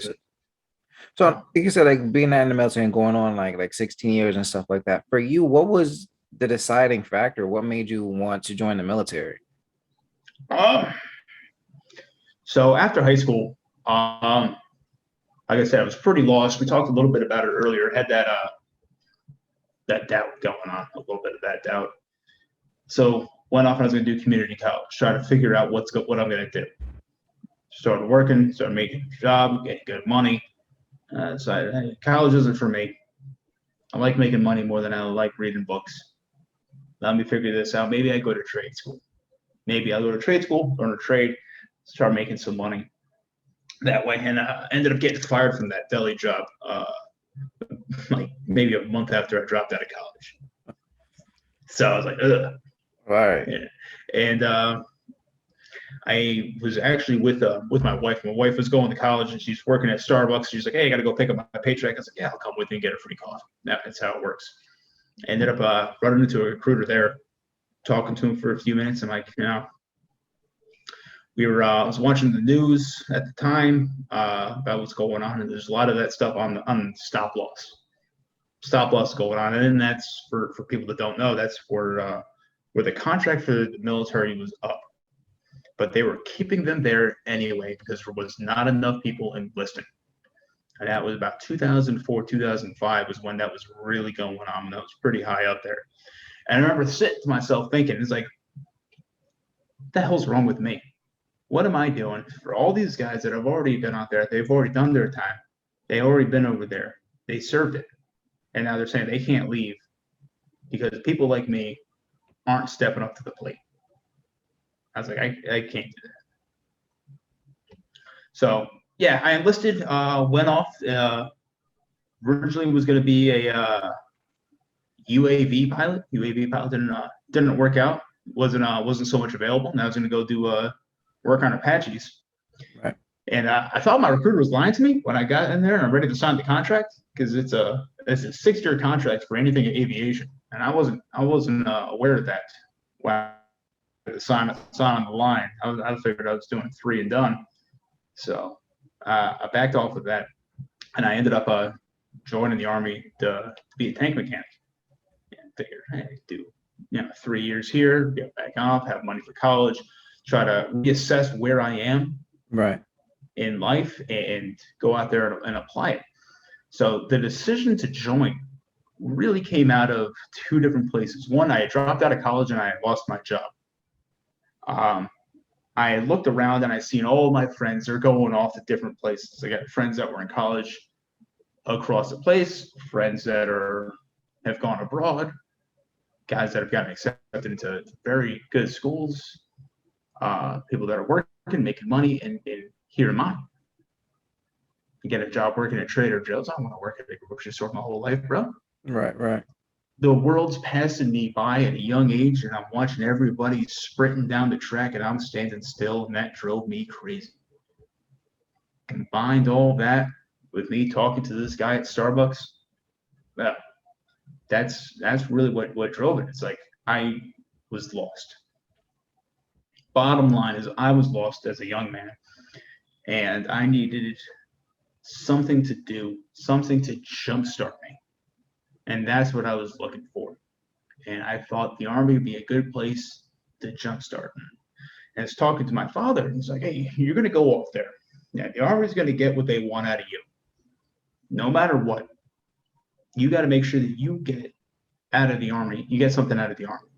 So like you said, like being in the military and going on like 16 years and stuff like that. For you, what was the deciding factor? What made you want to join the military? So after high school, like I said, I was pretty lost. We talked a little bit about it earlier. Had that doubt going on, a little bit of that doubt. So went off and I was going to do community college, try to figure out what I'm going to do. Started working, started making a job, getting good money. Decided, hey, college isn't for me. I like making money more than I like reading books. Let me figure this out. Maybe I go to trade school. Maybe I'll go to trade school, learn a trade, start making some money that way. And ended up getting fired from that deli job like maybe a month after I dropped out of college. So I was like, ugh. Right. Yeah. And I was actually with my wife. My wife was going to college and she's working at Starbucks. She's like, hey, I got to go pick up my paycheck. I was like, yeah, I'll come with you and get a free coffee. That's how it works. I ended up running into a recruiter there, talking to him for a few minutes. And like, I was watching the news at the time about what's going on. And there's a lot of that stuff on stop loss going on. And then that's for people that don't know, that's where the contract for the military was up. But they were keeping them there anyway because there was not enough people enlisting. And that was about 2004, 2005 was when that was really going on. That was pretty high up there. And I remember sitting to myself thinking, it's like, what the hell's wrong with me? What am I doing for all these guys that have already been out there? They've already done their time. They've already been over there. They served it. And now they're saying they can't leave because people like me aren't stepping up to the plate. I was like, I can't do that. So yeah, I enlisted, went off. Originally was going to be a UAV pilot. UAV pilot didn't work out. Wasn't so much available. And I was going to go do work on Apaches. Right. And I thought my recruiter was lying to me when I got in there and I'm ready to sign the contract because it's a 6-year contract for anything in aviation, and I wasn't aware of that. Wow. The sign on the line. I figured I was doing 3 and done. So I backed off of that, and I ended up joining the Army to be a tank mechanic. And figured, hey, do 3 years here, get back off, have money for college, try to reassess where I am in life, and go out there and apply it. So the decision to join really came out of 2 different places. One, I had dropped out of college and I had lost my job. I looked around and I seen all my friends are going off to different places. I got friends that were in college across the place, friends that have gone abroad, guys that have gotten accepted into very good schools, people that are working, making money, and here am I. You get a job working at Trader Joe's. I don't want to work at a grocery store my whole life, bro. Right. The world's passing me by at a young age, and I'm watching everybody sprinting down the track, and I'm standing still, and that drove me crazy. Combined all that with me talking to this guy at Starbucks, well, that's really what drove it. It's like I was lost. Bottom line is I was lost as a young man, and I needed something to do, something to jumpstart me. And that's what I was looking for. And I thought the Army would be a good place to jumpstart. And I was talking to my father, and he's like, hey, you're going to go off there. Yeah, the Army's going to get what they want out of you. No matter what, you got to make sure that you get out of the Army. You get something out of the Army.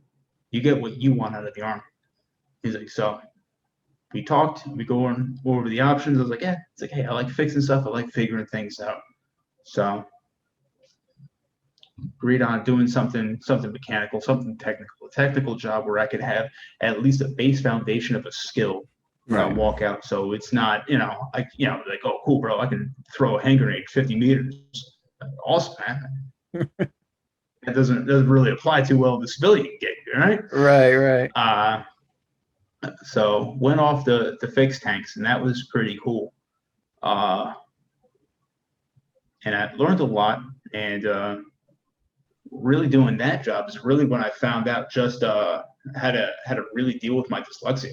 You get what you want out of the Army. He's like, so we talked, we go over the options. I was like, yeah, it's like, hey, I like fixing stuff. I like figuring things out. So agreed on doing something mechanical, something technical, a technical job where I could have at least a base foundation of a skill when I walk out. So it's not, like, oh, cool, bro, I can throw a hand grenade 50 meters. Awesome, man. That doesn't really apply too well to the civilian gig, right? Right. So went off to fix tanks, and that was pretty cool. And I learned a lot, and really doing that job is really when I found out just how to really deal with my dyslexia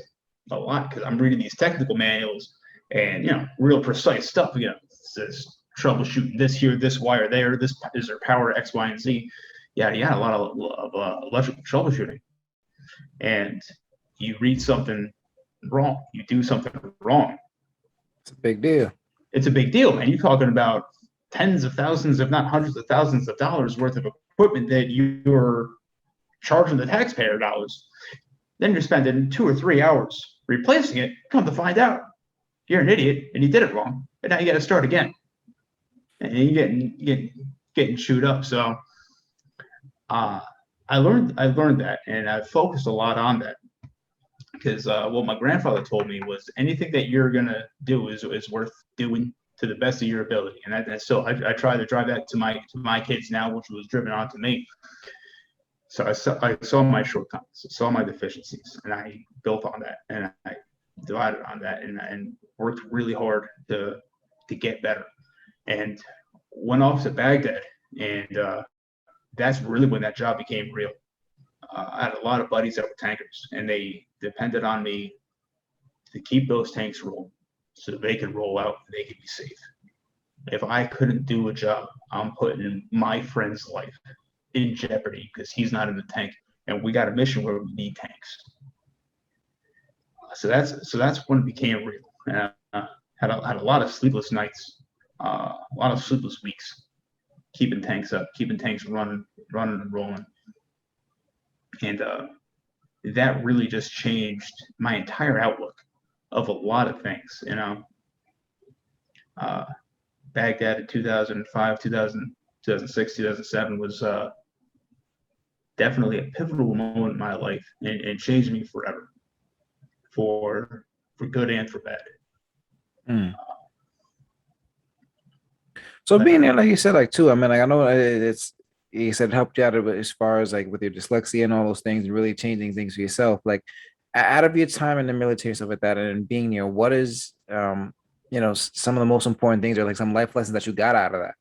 a lot, because I'm reading these technical manuals and real precise stuff. It says troubleshooting this here, this wire there, this is their power X, Y, and Z. Yeah, a lot of electrical troubleshooting, and you read something wrong, you do something wrong. It's a big deal. It's a big deal, man. You're talking about tens of thousands, if not hundreds of thousands of dollars worth of equipment that you're charging the taxpayer dollars. Then you're spending 2 or 3 hours replacing it. Come to find out, you're an idiot and you did it wrong, and now you got to start again, and you're getting chewed up. So I learned that, and I focused a lot on that, because what my grandfather told me was anything that you're gonna do is worth doing to the best of your ability, and I try to drive that to my kids now, which was driven on to me. So I saw my shortcomings, saw my deficiencies, and I built on that, and I divided on that, and worked really hard to get better, and went off to Baghdad, and that's really when that job became real. I had a lot of buddies that were tankers, and they depended on me to keep those tanks rolling so they could roll out and they could be safe. If I couldn't do a job, I'm putting my friend's life in jeopardy because he's not in the tank, and we got a mission where we need tanks. So that's when it became real. And had a lot of sleepless nights, a lot of sleepless weeks, keeping tanks up, keeping tanks running and rolling. And that really just changed my entire outlook of a lot of things. Baghdad in 2005, 2006, 2007 was definitely a pivotal moment in my life, and changed me forever, for good and for bad. So being there, like you said, like too, I mean, like I know it's, you said it helped you out as far as like with your dyslexia and all those things, and really changing things for yourself. Like out of your time in the military, stuff like that, and being there, what is some of the most important things, or like some life lessons that you got out of that?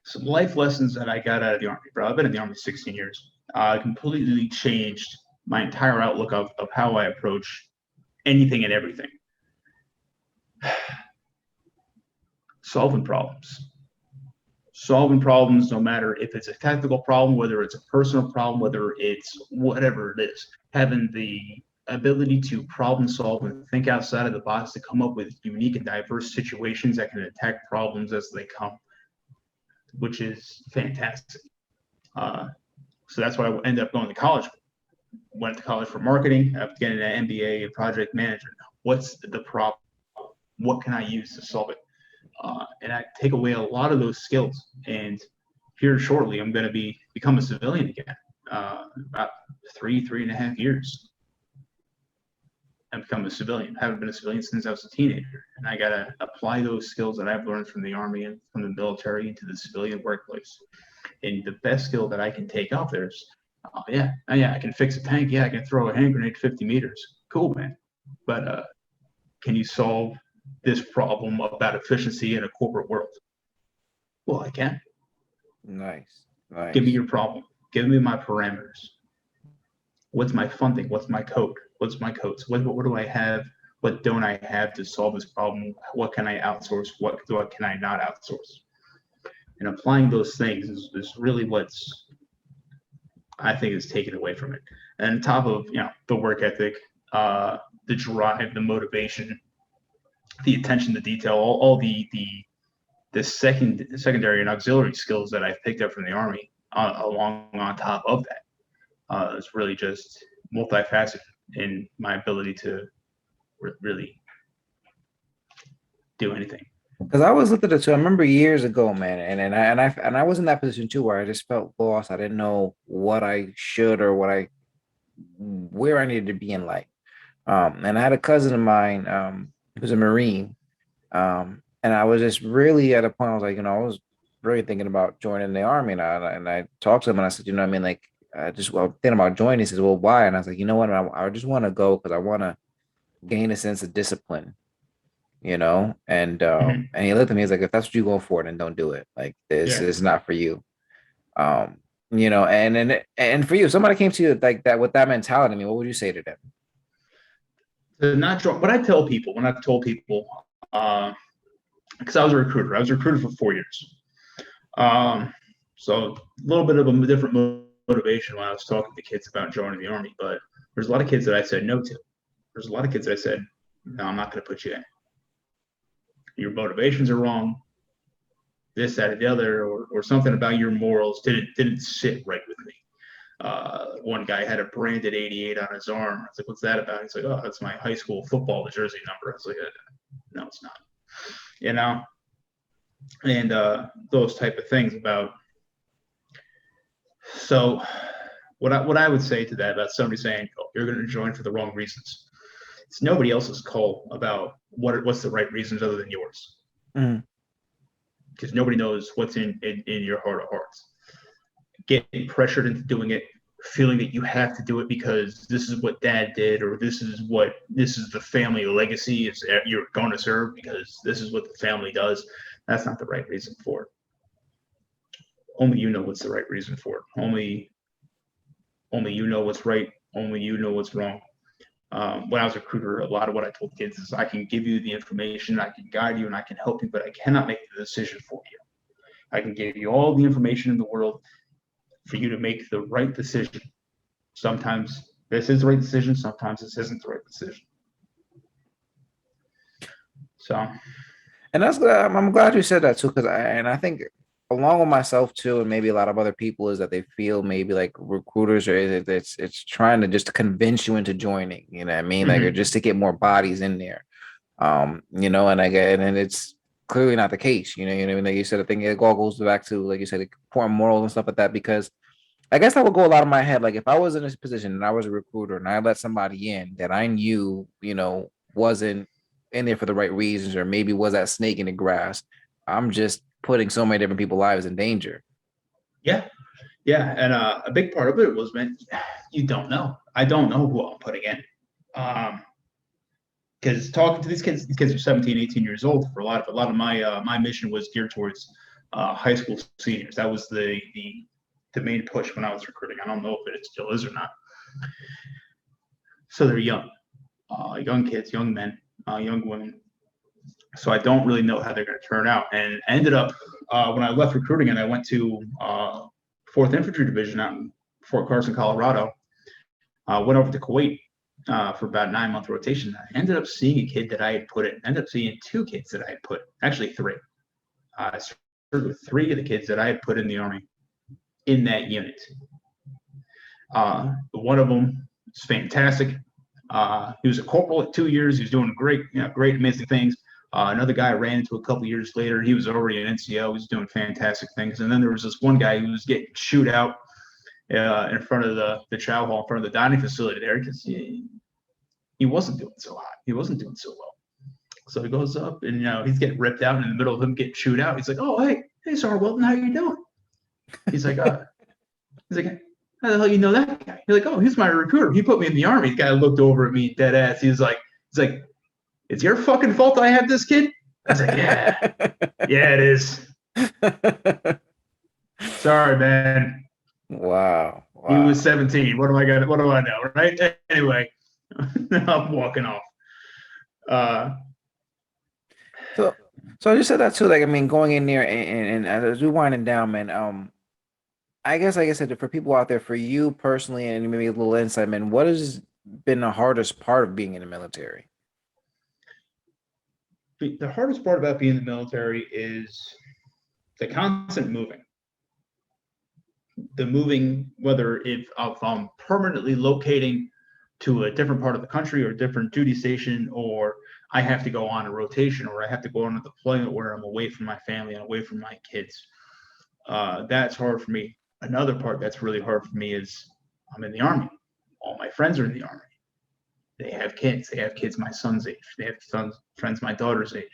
Some life lessons that I got out of the Army, bro. I've been in the Army 16 years. Completely changed my entire outlook of how I approach anything and everything. Solving problems, no matter if it's a technical problem, whether it's a personal problem, whether it's whatever it is, having the ability to problem solve and think outside of the box to come up with unique and diverse situations that can attack problems as they come, which is fantastic. So that's what I ended up going to college for. Went to college for marketing, getting an MBA in project management. What's the problem? What can I use to solve it? And I take away a lot of those skills. And here shortly, I'm going to become a civilian again. About 3.5 years. I've become a civilian. I haven't been a civilian since I was a teenager. And I got to apply those skills that I've learned from the Army and from the military into the civilian workplace. And the best skill that I can take out there is, I can fix a tank. Yeah, I can throw a hand grenade 50 meters. Cool, man. But can you solve this problem about efficiency in a corporate world? Well, I can. Nice. Give me your problem. Give me my parameters. What's my funding? What's my code? What's my codes? What do I have? What don't I have to solve this problem? What can I outsource? What can I not outsource? And applying those things is really what's, I think, is taken away from it. And on top of the work ethic, the drive, the motivation, the attention to detail, all the secondary and auxiliary skills that I've picked up from the Army, along on top of that, it's really just multifaceted in my ability to really do anything. Because I was looking at it too. I remember years ago, man, and I was in that position too, where I just felt lost. I didn't know what I should or where I needed to be in life. And I had a cousin of mine, who's a Marine, and I was just really at a point. I was like, I was really thinking about joining the army, and I talked to him, and I said, what I mean, like, I'm thinking about joining. He says, well, why? And I was like, you know what? I just want to go because I want to gain a sense of discipline. And he looked at me, he's like, if that's what you're going for, then don't do it. Like, this is not for you. And for you, if somebody came to you like that with that mentality, I mean, what would you say to them? Not join. What I tell people when I've told people, because I was a recruiter for 4 years. So a little bit of a different motivation when I was talking to kids about joining the army, but there's a lot of kids that I said no to. There's a lot of kids that I said, no, I'm not going to put you in. Your motivations are wrong. This, that, or the other, or something about your morals didn't sit right with me. One guy had a branded 88 on his arm. I was like, what's that about? He's like, oh, that's my high school football jersey number. I was like, no, it's not. And those type of things about. So what I would say to that about somebody saying, oh, you're going to join for the wrong reasons. It's nobody else's call about what's the right reasons other than yours. Because nobody knows what's in your heart of hearts. Getting pressured into doing it, feeling that you have to do it because this is what dad did, or this is the family legacy is you're going to serve because this is what the family does. That's not the right reason for it. Only you know what's the right reason for it. Only you know what's right. Only you know what's wrong. When I was a recruiter, a lot of what I told kids is I can give you the information, I can guide you, and I can help you, but I cannot make the decision for you. I can give you all the information in the world for you to make the right decision. Sometimes this is the right decision, sometimes this isn't the right decision. So, and that's I'm glad you said that too, because I think along with myself too, and maybe a lot of other people, is that they feel maybe like recruiters or it's trying to just convince you into joining, you know what I mean? Like, or just to get more bodies in there. And it's clearly not the case, you know what I mean? Like you said, I think it all goes back to, like you said, important morals and stuff like that, because I guess that would go a lot in my head. Like if I was in this position and I was a recruiter and I let somebody in that I knew, wasn't in there for the right reasons, or maybe was that snake in the grass, I'm just putting so many different people's lives in danger. Yeah. And a big part of it was, man, you don't know. I don't know who I'm putting in. Because talking to these kids are 17, 18 years old. For a lot of my mission was geared towards high school seniors. That was the main push when I was recruiting. I don't know if it still is or not. So they're young kids, young men, young women. So I don't really know how they're going to turn out. And I ended up, when I left recruiting and I went to 4th Infantry Division out in Fort Carson, Colorado, went over to Kuwait for about a 9-month rotation. I ended up seeing a kid that I had put in. I ended up seeing 2 kids that I had put, actually 3. I served with 3 of the kids that I had put in the Army in that unit. One of them is fantastic. He was a corporal at 2 years. He was doing great, amazing things. Another guy I ran into a couple years later. He was already an NCO. He was doing fantastic things. And then there was this one guy who was getting shoot out in front of the chow hall, in front of the dining facility there, because he wasn't doing so hot. He wasn't doing so well. So he goes up and, he's getting ripped out in the middle of him getting shoot out. He's like, oh, hey, Sgt Welton, how you doing? He's like, how the hell you know that guy? He's like, oh, he's my recruiter. He put me in the Army. The guy looked over at me dead ass. He's like, it's your fucking fault I have this kid? I was like, yeah, it is. Sorry, man. Wow. He was 17. What do I know, right? Anyway, I'm walking off. So I just said that too. Like, I mean, going in there and as we winding down, man. I guess, like I said, for people out there, for you personally, and maybe a little insight, man, what has been the hardest part of being in the military? The hardest part about being in the military is the constant moving. The moving, whether if I'm permanently locating to a different part of the country or a different duty station, or I have to go on a rotation, or I have to go on a deployment where I'm away from my family and away from my kids. That's hard for me. Another part that's really hard for me is I'm in the Army. All my friends are in the Army. They have kids. They have kids my son's age. They have friends my daughter's age.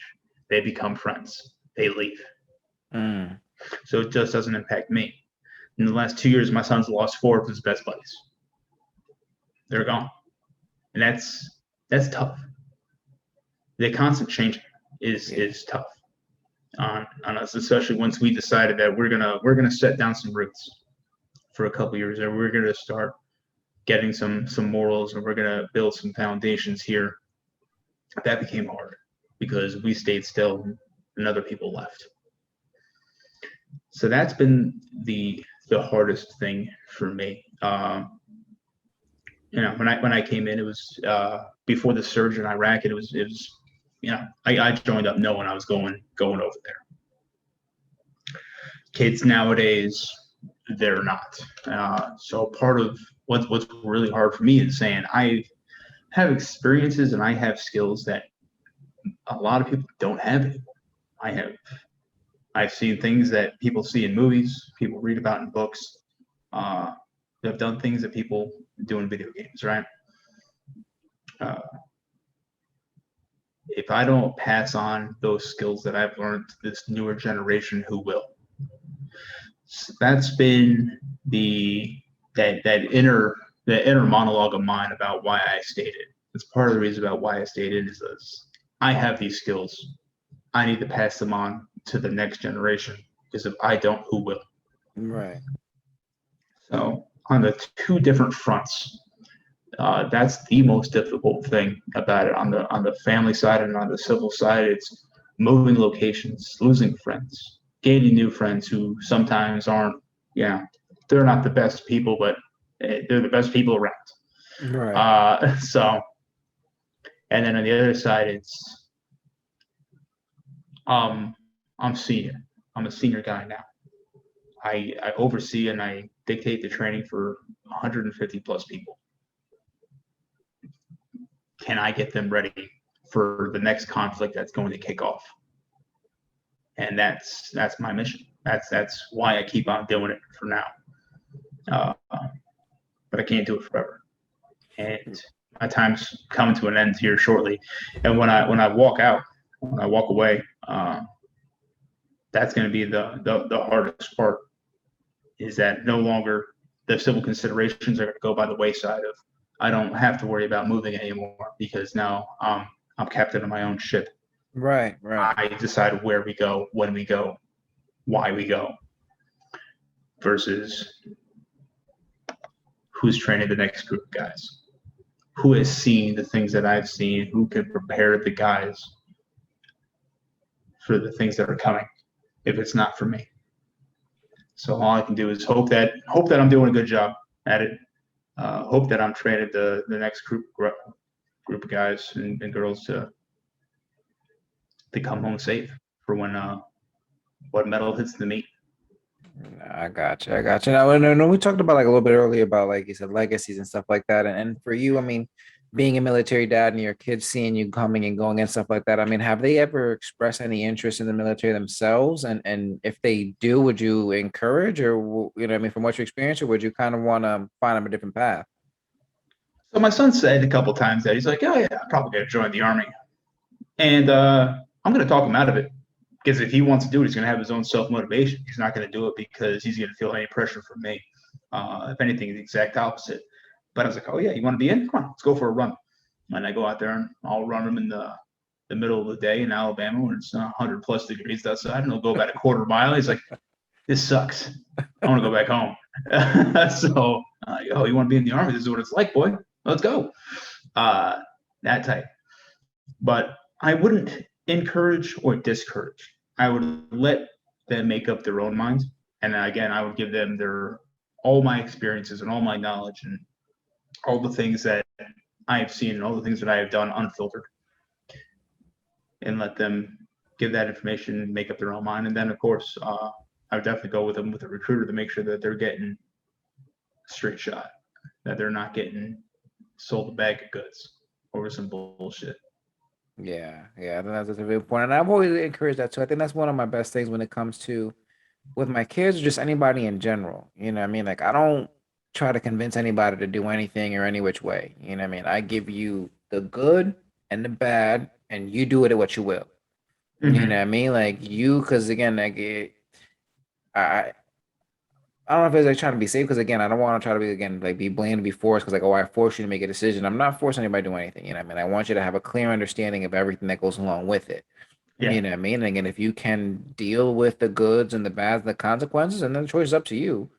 They become friends. They leave. So it just doesn't impact me. In the last 2 years, my son's lost 4 of his best buddies. They're gone. And that's tough. The constant changing is tough on us, especially once we decided that we're gonna set down some roots for a couple years, and we're gonna start getting some morals, and we're gonna build some foundations here. That became hard because we stayed still and other people left. So that's been the hardest thing for me. When I came in, it was before the surge in Iraq, and it was I joined up knowing I was going over there. Kids nowadays, they're not. So part of what's really hard for me is saying I have experiences and I have skills that a lot of people don't have anymore. I've seen things that people see in movies, people read about in books. I've done things that people do in video games, right? If I don't pass on those skills that I've learned to this newer generation, who will? So that's been that inner monologue of mine about why I stayed in. It's part of the reason about why I stayed in is this. I have these skills. I need to pass them on to the next generation, because if I don't, who will? Right. So on the 2 different fronts, that's the most difficult thing about it. On the family side and on the civil side, it's moving locations, losing friends, gaining new friends who sometimes aren't, they're not the best people, but they're the best people around. Right. So, and then on the other side, it's I'm senior. I'm a senior guy now. I oversee and I dictate the training for 150 plus people. Can I get them ready for the next conflict that's going to kick off? And that's my mission. That's why I keep on doing it for now. But I can't do it forever. And my time's coming to an end here shortly. And when I walk out, when I walk away, that's going to be the hardest part. Is that no longer the civil considerations are going to go by the wayside of I don't have to worry about moving anymore, because now I'm captain of my own ship. Right. I decide where we go, when we go, why we go, versus who's training the next group of guys, who has seen the things that I've seen, who can prepare the guys for the things that are coming, if it's not for me. So all I can do is hope that I'm doing a good job at it. Hope that I'm training the next group of guys and girls to come home safe for when what metal hits the meat. I got you. Now, I know we talked about like a little bit earlier about, like you said, legacies and stuff like that. And for you, I mean, being a military dad and your kids seeing you coming and going and stuff like that, I mean, have they ever expressed any interest in the military themselves? And if they do, would you encourage, or, I mean, from what you experienced, or would you kind of want to find them a different path? So my son said a couple of times that he's like, oh yeah, I'm probably going to join the Army. And I'm going to talk him out of it. Because if he wants to do it, he's going to have his own self-motivation. He's not going to do it because he's going to feel any pressure from me. If anything, the exact opposite. But I was like, oh, yeah, you want to be in? Come on, let's go for a run. And I go out there and I'll run him in the middle of the day in Alabama when it's 100 plus degrees outside. And he'll go about a quarter mile. He's like, this sucks. I want to go back home. So, oh, you want to be in the Army? This is what it's like, boy. Let's go. That type. But I wouldn't encourage or discourage. I would let them make up their own minds. And again, I would give them all my experiences and all my knowledge and all the things that I have seen and all the things that I have done unfiltered, and let them give that information and make up their own mind. And then, of course, I would definitely go with them with a recruiter to make sure that they're getting a straight shot, that they're not getting sold a bag of goods over some bullshit. Yeah, I think that's a very point, and I've always encouraged that too. I think that's one of my best things when it comes to with my kids or just anybody in general. You know what I mean? Like I don't try to convince anybody to do anything or any which way. You know what I mean? I give you the good and the bad, and you do it at what you will. You know what I mean? Like you, because again, I I don't know if it's like trying to be safe because again, I don't want to try to be again like be blamed, be forced because like oh I force you to make a decision. I'm not forcing anybody to do anything. You know what I mean? I want you to have a clear understanding of everything that goes along with it. You Yeah. know what I mean? And again, if you can deal with the goods and the bads and the consequences, and then the choice is up to you.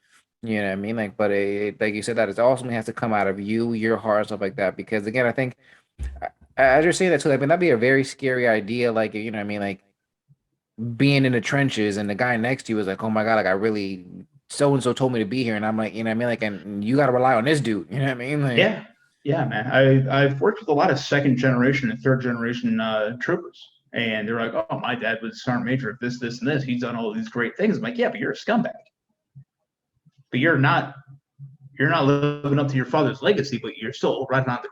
You know what I mean? Like, but like you said, that it ultimately has to come out of you, your heart, stuff like that. Because again, I think as you're saying that too, I mean that'd be a very scary idea. Like, you know what I mean? Like being in the trenches and the guy next to you is like, oh my God, like I really so and so told me to be here. And I'm like, you know what I mean? Like, and you gotta rely on this dude. You know what I mean? Like, Yeah. Yeah, man. I've worked with a lot of second generation and third generation troopers. And they're like, oh, my dad was sergeant major of this, this, and this. He's done all these great things. I'm like, yeah, but you're a scumbag. But you're not living up to your father's legacy, but you're still riding on the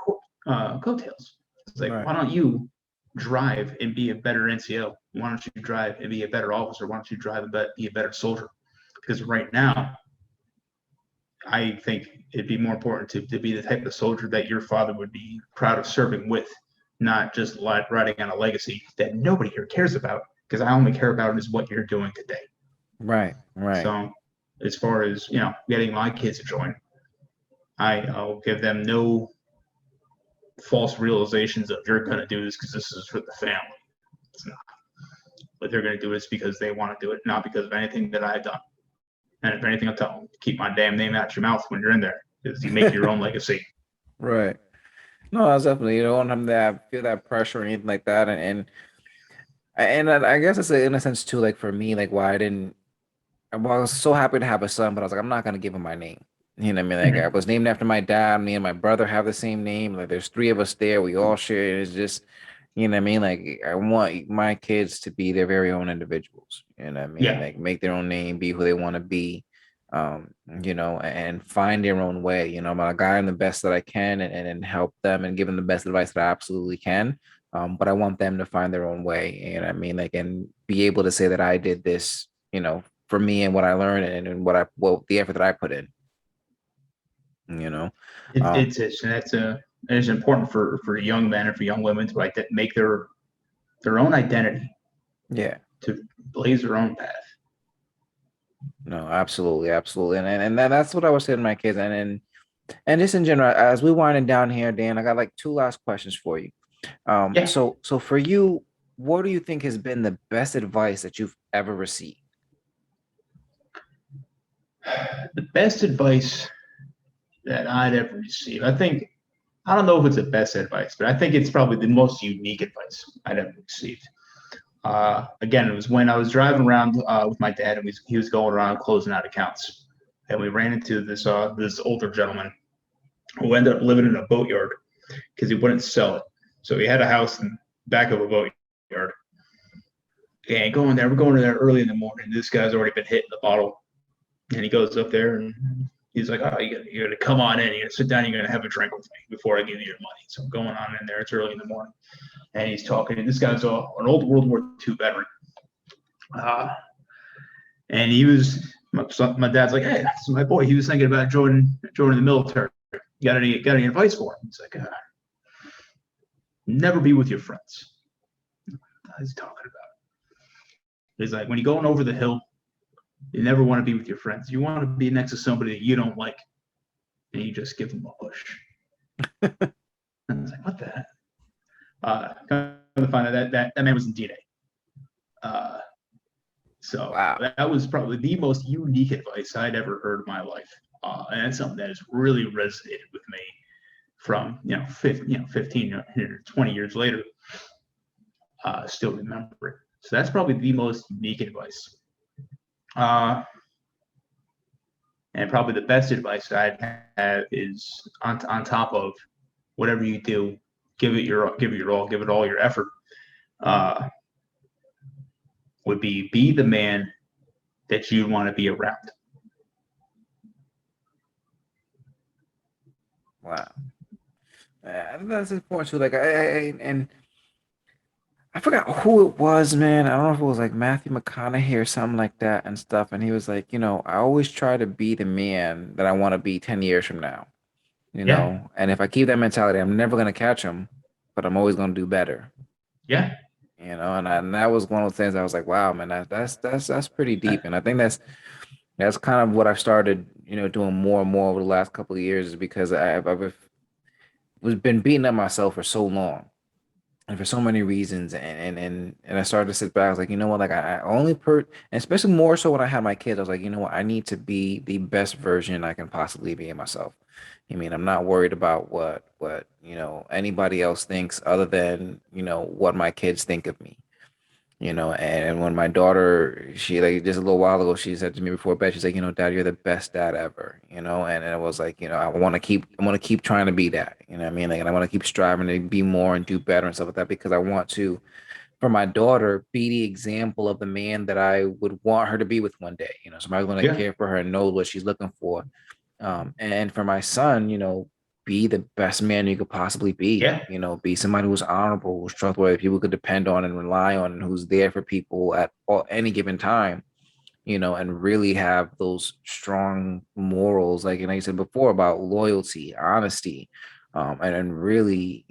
coattails. It's like, right. why don't you drive and be a better NCO? Why don't you drive and be a better officer? Why don't you drive and be a better soldier? Because right now, I think it'd be more important to be the type of soldier that your father would be proud of serving with, not just riding on a legacy that nobody here cares about. Because I only care about is what you're doing today. Right. So, as far as getting my kids to join, I'll give them no false realizations of you're going to do this because this is for the family. It's not. But they're going to do this because they want to do it, not because of anything that I've done. And if anything, I'll tell them, keep my damn name out your mouth when you're in there because you make your own legacy. Right. No, that's definitely you don't want them to feel that pressure or anything like that. And I guess it's in a sense too, like for me, like why I didn't well, I was so happy to have a son, but I was like, I'm not gonna give him my name. You know what I mean? Like I was named after my dad. Me and my brother have the same name. Like there's three of us there. We all share. It's just, you know what I mean? Like I want my kids to be their very own individuals. You know what I mean? Yeah. Like make their own name, be who they want to be. And find their own way. You know, I'm gonna guide them the best that I can and help them and give them the best advice that I absolutely can. But I want them to find their own way. You know what I mean? Like and be able to say that I did this, for me and what I learned and the effort that I put in. It's important for young men and for young women to make their own identity. Yeah. To blaze their own path. No, absolutely, and that's what I was saying to my kids, and just in general, as we winding down here, Dan, I got like two last questions for you. Yeah. So for you, what do you think has been the best advice that you've ever received? The best advice that I'd ever received, I don't know if it's the best advice, but I think it's probably the most unique advice I'd ever received. Again, it was when I was driving around with my dad, and he was going around closing out accounts, and we ran into this older gentleman who ended up living in a boatyard because he wouldn't sell it. So he had a house in back of a boatyard. And we're going there early in the morning. This guy's already been hitting the bottle, and he goes up there and he's like, "Oh, you're gonna come on in. You're gonna sit down. You're gonna have a drink with me before I give you your money." So I'm going on in there. It's early in the morning. And he's talking. And this guy's an old World War II veteran. And he was my dad's like, "Hey, that's my boy. He was thinking about joining the military. You got any advice for him?" He's like, "Never be with your friends." What is he talking about? He's like, when you're going over the hill, you never want to be with your friends. You want to be next to somebody that you don't like, and you just give them a push. And I was like, "What the heck?" Come to find out that man was in D-Day. So wow. That was probably the most unique advice I'd ever heard in my life, and that's something that has really resonated with me from 15 or 20 years later. Still remember it. So that's probably the most unique advice. And probably the best advice that I'd have is on top of whatever you do, give it all, give it all your effort. Would be the man that you want to be around. Wow. That's important too. Like and I forgot who it was, man. I don't know if it was like Matthew McConaughey or something like that and stuff. And he was like, I always try to be the man that I want to be 10 years from now, Yeah, And if I keep that mentality, I'm never gonna catch him, but I'm always gonna do better. yeah, And that was one of those things I was like, wow, man, that's pretty deep. And I think that's kind of what I've started, doing more and more over the last couple of years is because I've was been beating up myself for so long and for so many reasons and I started to sit back. I was like, you know what, like I only and especially more so when I had my kids, I was like, you know what, I need to be the best version I can possibly be in myself. I mean, I'm not worried about what anybody else thinks other than what my kids think of me. And when my daughter, she like just a little while ago, she said to me before bed, she's like, Dad, you're the best dad ever, and it was like, I want to keep trying to be that, what I mean? Like, and I want to keep striving to be more and do better and stuff like that because I want to, for my daughter, be the example of the man that I would want her to be with one day, somebody's going to yeah, care for her and know what she's looking for. And for my son, be the best man you could possibly be. yeah, Be somebody who's honorable, who's trustworthy, people could depend on and rely on, and who's there for people at any given time. And really have those strong morals, like I said before about loyalty, honesty, and really,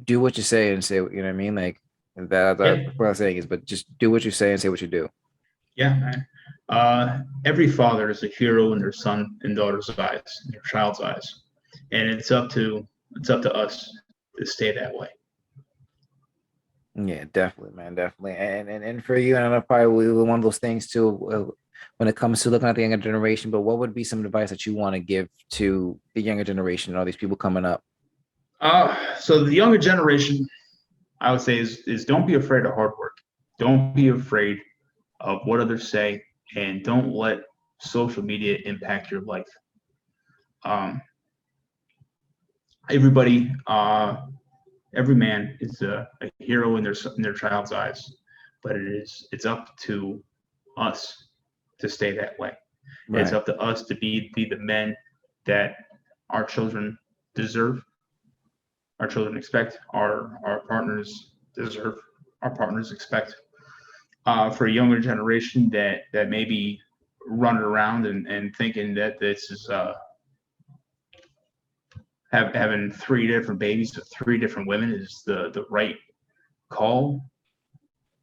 do what you say and say, what I mean, like that. yeah, What I'm saying is, but just do what you say and say what you do. yeah, man. Every father is a hero in their son and daughter's eyes, in their child's eyes, and it's up to us to stay that way. Yeah, definitely, man, definitely. And for you, and I know probably one of those things too, when it comes to looking at the younger generation. But what would be some advice that you want to give to the younger generation and all these people coming up? So the younger generation, I would say, is don't be afraid of hard work. Don't be afraid of what others say, and don't let social media impact your life. Um, everybody, every man is a hero in their child's eyes, but it's up to us to stay that way. It's Right, up to us to be the men that our children deserve, our children expect, our partners deserve, our partners expect. For a younger generation that maybe running around and thinking that this is having three different babies with three different women is the right call.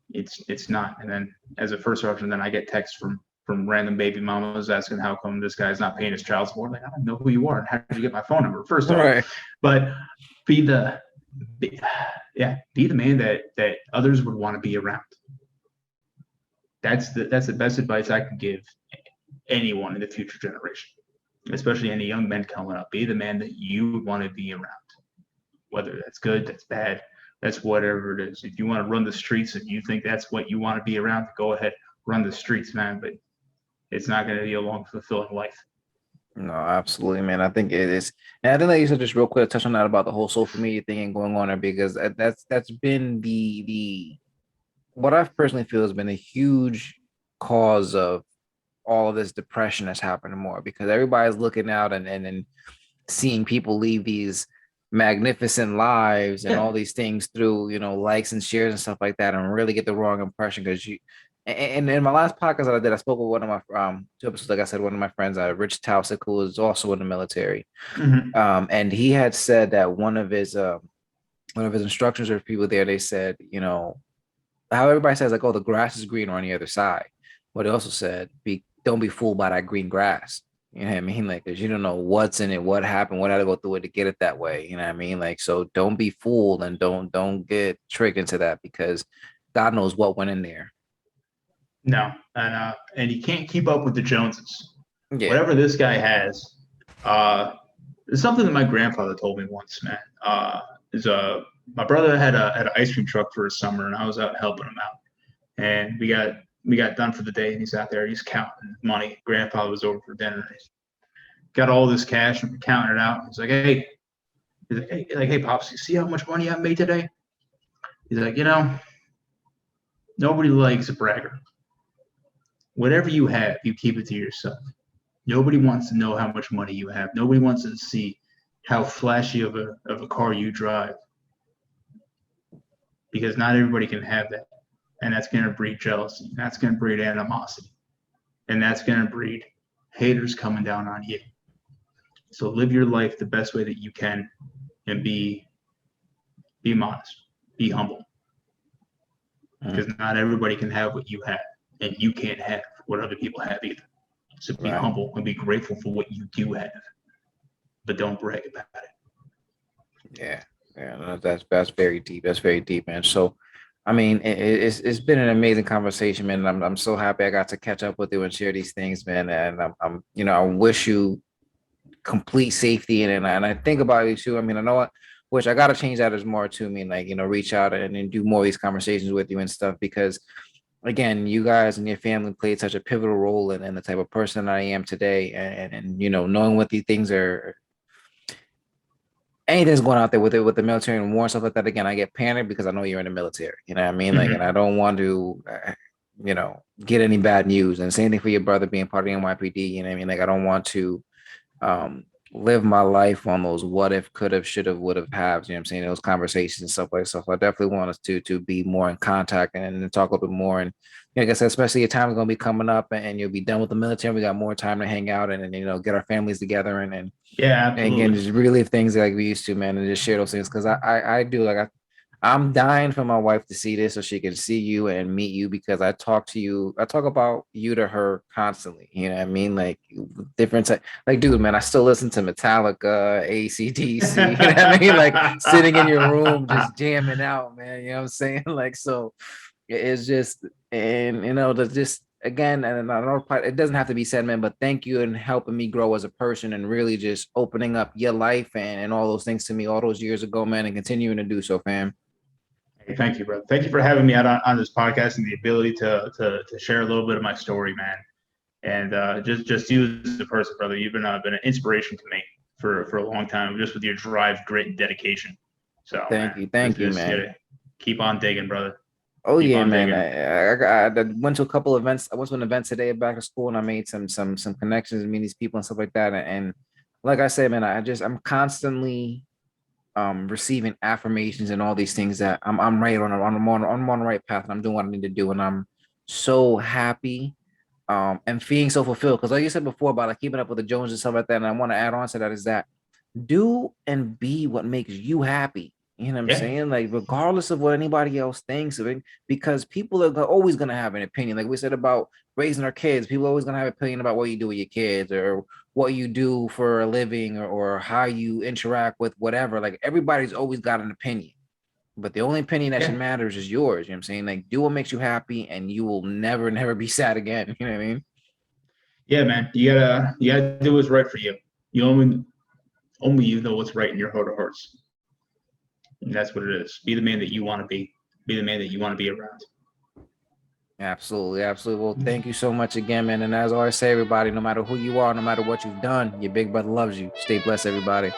It's not. And then as a first option, then I get texts from random baby mamas asking how come this guy's not paying his child support. Like, I don't know who you are and how did you get my phone number? First off, right, but be the be, yeah, be the man that others would want to be around. That's the best advice I could give anyone in the future generation, especially any young men coming up. Be the man that you would want to be around, whether that's good, that's bad, that's whatever it is. If you want to run the streets and you think that's what you want to be around, go ahead, run the streets, man. But it's not going to be a long, fulfilling life. no, absolutely, man. I think it is, and I think that you said just real quick touch on that about the whole social media thing and going on there because that's been the what I've personally feel has been a huge cause of all of this depression that's happening more because everybody's looking out and seeing people leave these magnificent lives and Yeah, all these things through likes and shares and stuff like that and really get the wrong impression because and in my last podcast that I did I spoke with one of my 2 episodes like I said one of my friends Rich Tausik who is also in the military mm-hmm. and he had said that one of his instructions or people there they said how everybody says like, oh, the grass is greener on the other side. But he also said, don't be fooled by that green grass. You know what I mean? Like, cause you don't know what's in it, what happened, what had to go through it to get it that way. You know what I mean? Like, so don't be fooled and don't get tricked into that because God knows what went in there. No, and you can't keep up with the Joneses. Yeah. Whatever this guy has, it's something that my grandfather told me once, man. Is My brother had an ice cream truck for a summer, and I was out helping him out. And we got done for the day, and he's out there, he's counting money. Grandfather was over for dinner. He's got all this cash, and we're counting it out. He's like, hey, pops, you see how much money I made today? He's like, nobody likes a bragger. Whatever you have, you keep it to yourself. Nobody wants to know how much money you have. Nobody wants to see how flashy of a car you drive, because not everybody can have that, and that's going to breed jealousy, that's going to breed animosity, and that's going to breed haters coming down on you. So live your life the best way that you can, and be modest, be humble, because not everybody can have what you have, and you can't have what other people have either. So be humble and be grateful for what you do have, but don't brag about it. Yeah, no, that's very deep. That's very deep, man. So, I mean, it's been an amazing conversation, man. And I'm so happy I got to catch up with you and share these things, man. And I'm you know, I wish you complete safety, and I think about you too. I mean, I know which I got to change that as more too. I mean, like, you know, reach out and do more of these conversations with you and stuff, because again, you guys and your family played such a pivotal role in the type of person I am today, and you know, knowing what these things are, anything's going out there with it, with the military and war and stuff like that. Again, I get panicked because I know you're in the military. You know what I mean? Like, and I don't want to, you know, get any bad news. And same thing for your brother being part of the NYPD. You know what I mean? Like, I don't want to live my life on those what if, could have, should have, would have, have. You know what I'm saying? Those conversations and stuff like that. So I definitely want us to be more in contact and talk a little bit more. And like I said, especially your time is going to be coming up, and you'll be done with the military. We got more time to hang out and you know, get our families together and yeah, absolutely. and again, just relive things like we used to, man, and just share those things. Because I do, like, I'm dying for my wife to see this so she can see you and meet you, because I talk about you to her constantly. You know what I mean? Like, different like, dude, man, I still listen to Metallica, AC/DC, you know what I mean? Like, sitting in your room just jamming out, man. You know what I'm saying? Like, so it's just, and you know, just again, and I know it doesn't have to be said, man, but thank you and helping me grow as a person, and really just opening up your life and all those things to me all those years ago, man, and continuing to do so, fam. Hey, thank you, brother. Thank you for having me out on this podcast and the ability to share a little bit of my story, man. And just you as a person, brother, you've been an inspiration to me for a long time, just with your drive, grit, and dedication. So thank you, man. Keep on digging, brother. Oh yeah, man. I went to a couple events. I went to an event today back at school, and I made some connections and meet these people and stuff like that. And like I said, man, I'm constantly receiving affirmations and all these things that I'm right I'm on the right path, and I'm doing what I need to do, and I'm so happy and feeling so fulfilled, because like you said before about like keeping up with the Jones and stuff like that, and I want to add on to that is that do and be what makes you happy. You know what I'm saying? Like, regardless of what anybody else thinks of it, because people are always going to have an opinion. Like we said about raising our kids, people are always going to have an opinion about what you do with your kids, or what you do for a living, or how you interact with whatever. Like, everybody's always got an opinion, but the only opinion that should matters is yours. You know what I'm saying? Like, do what makes you happy, and you will never be sad again. You know what I mean? Yeah, man. You gotta do what's right for you. You only you know what's right in your heart of hearts. And that's what it is. Be the man that you want to be. Be the man that you want to be around. Absolutely. Well, thank you so much again, man. And as I always say, everybody, no matter who you are, no matter what you've done, your big brother loves you. Stay blessed, everybody.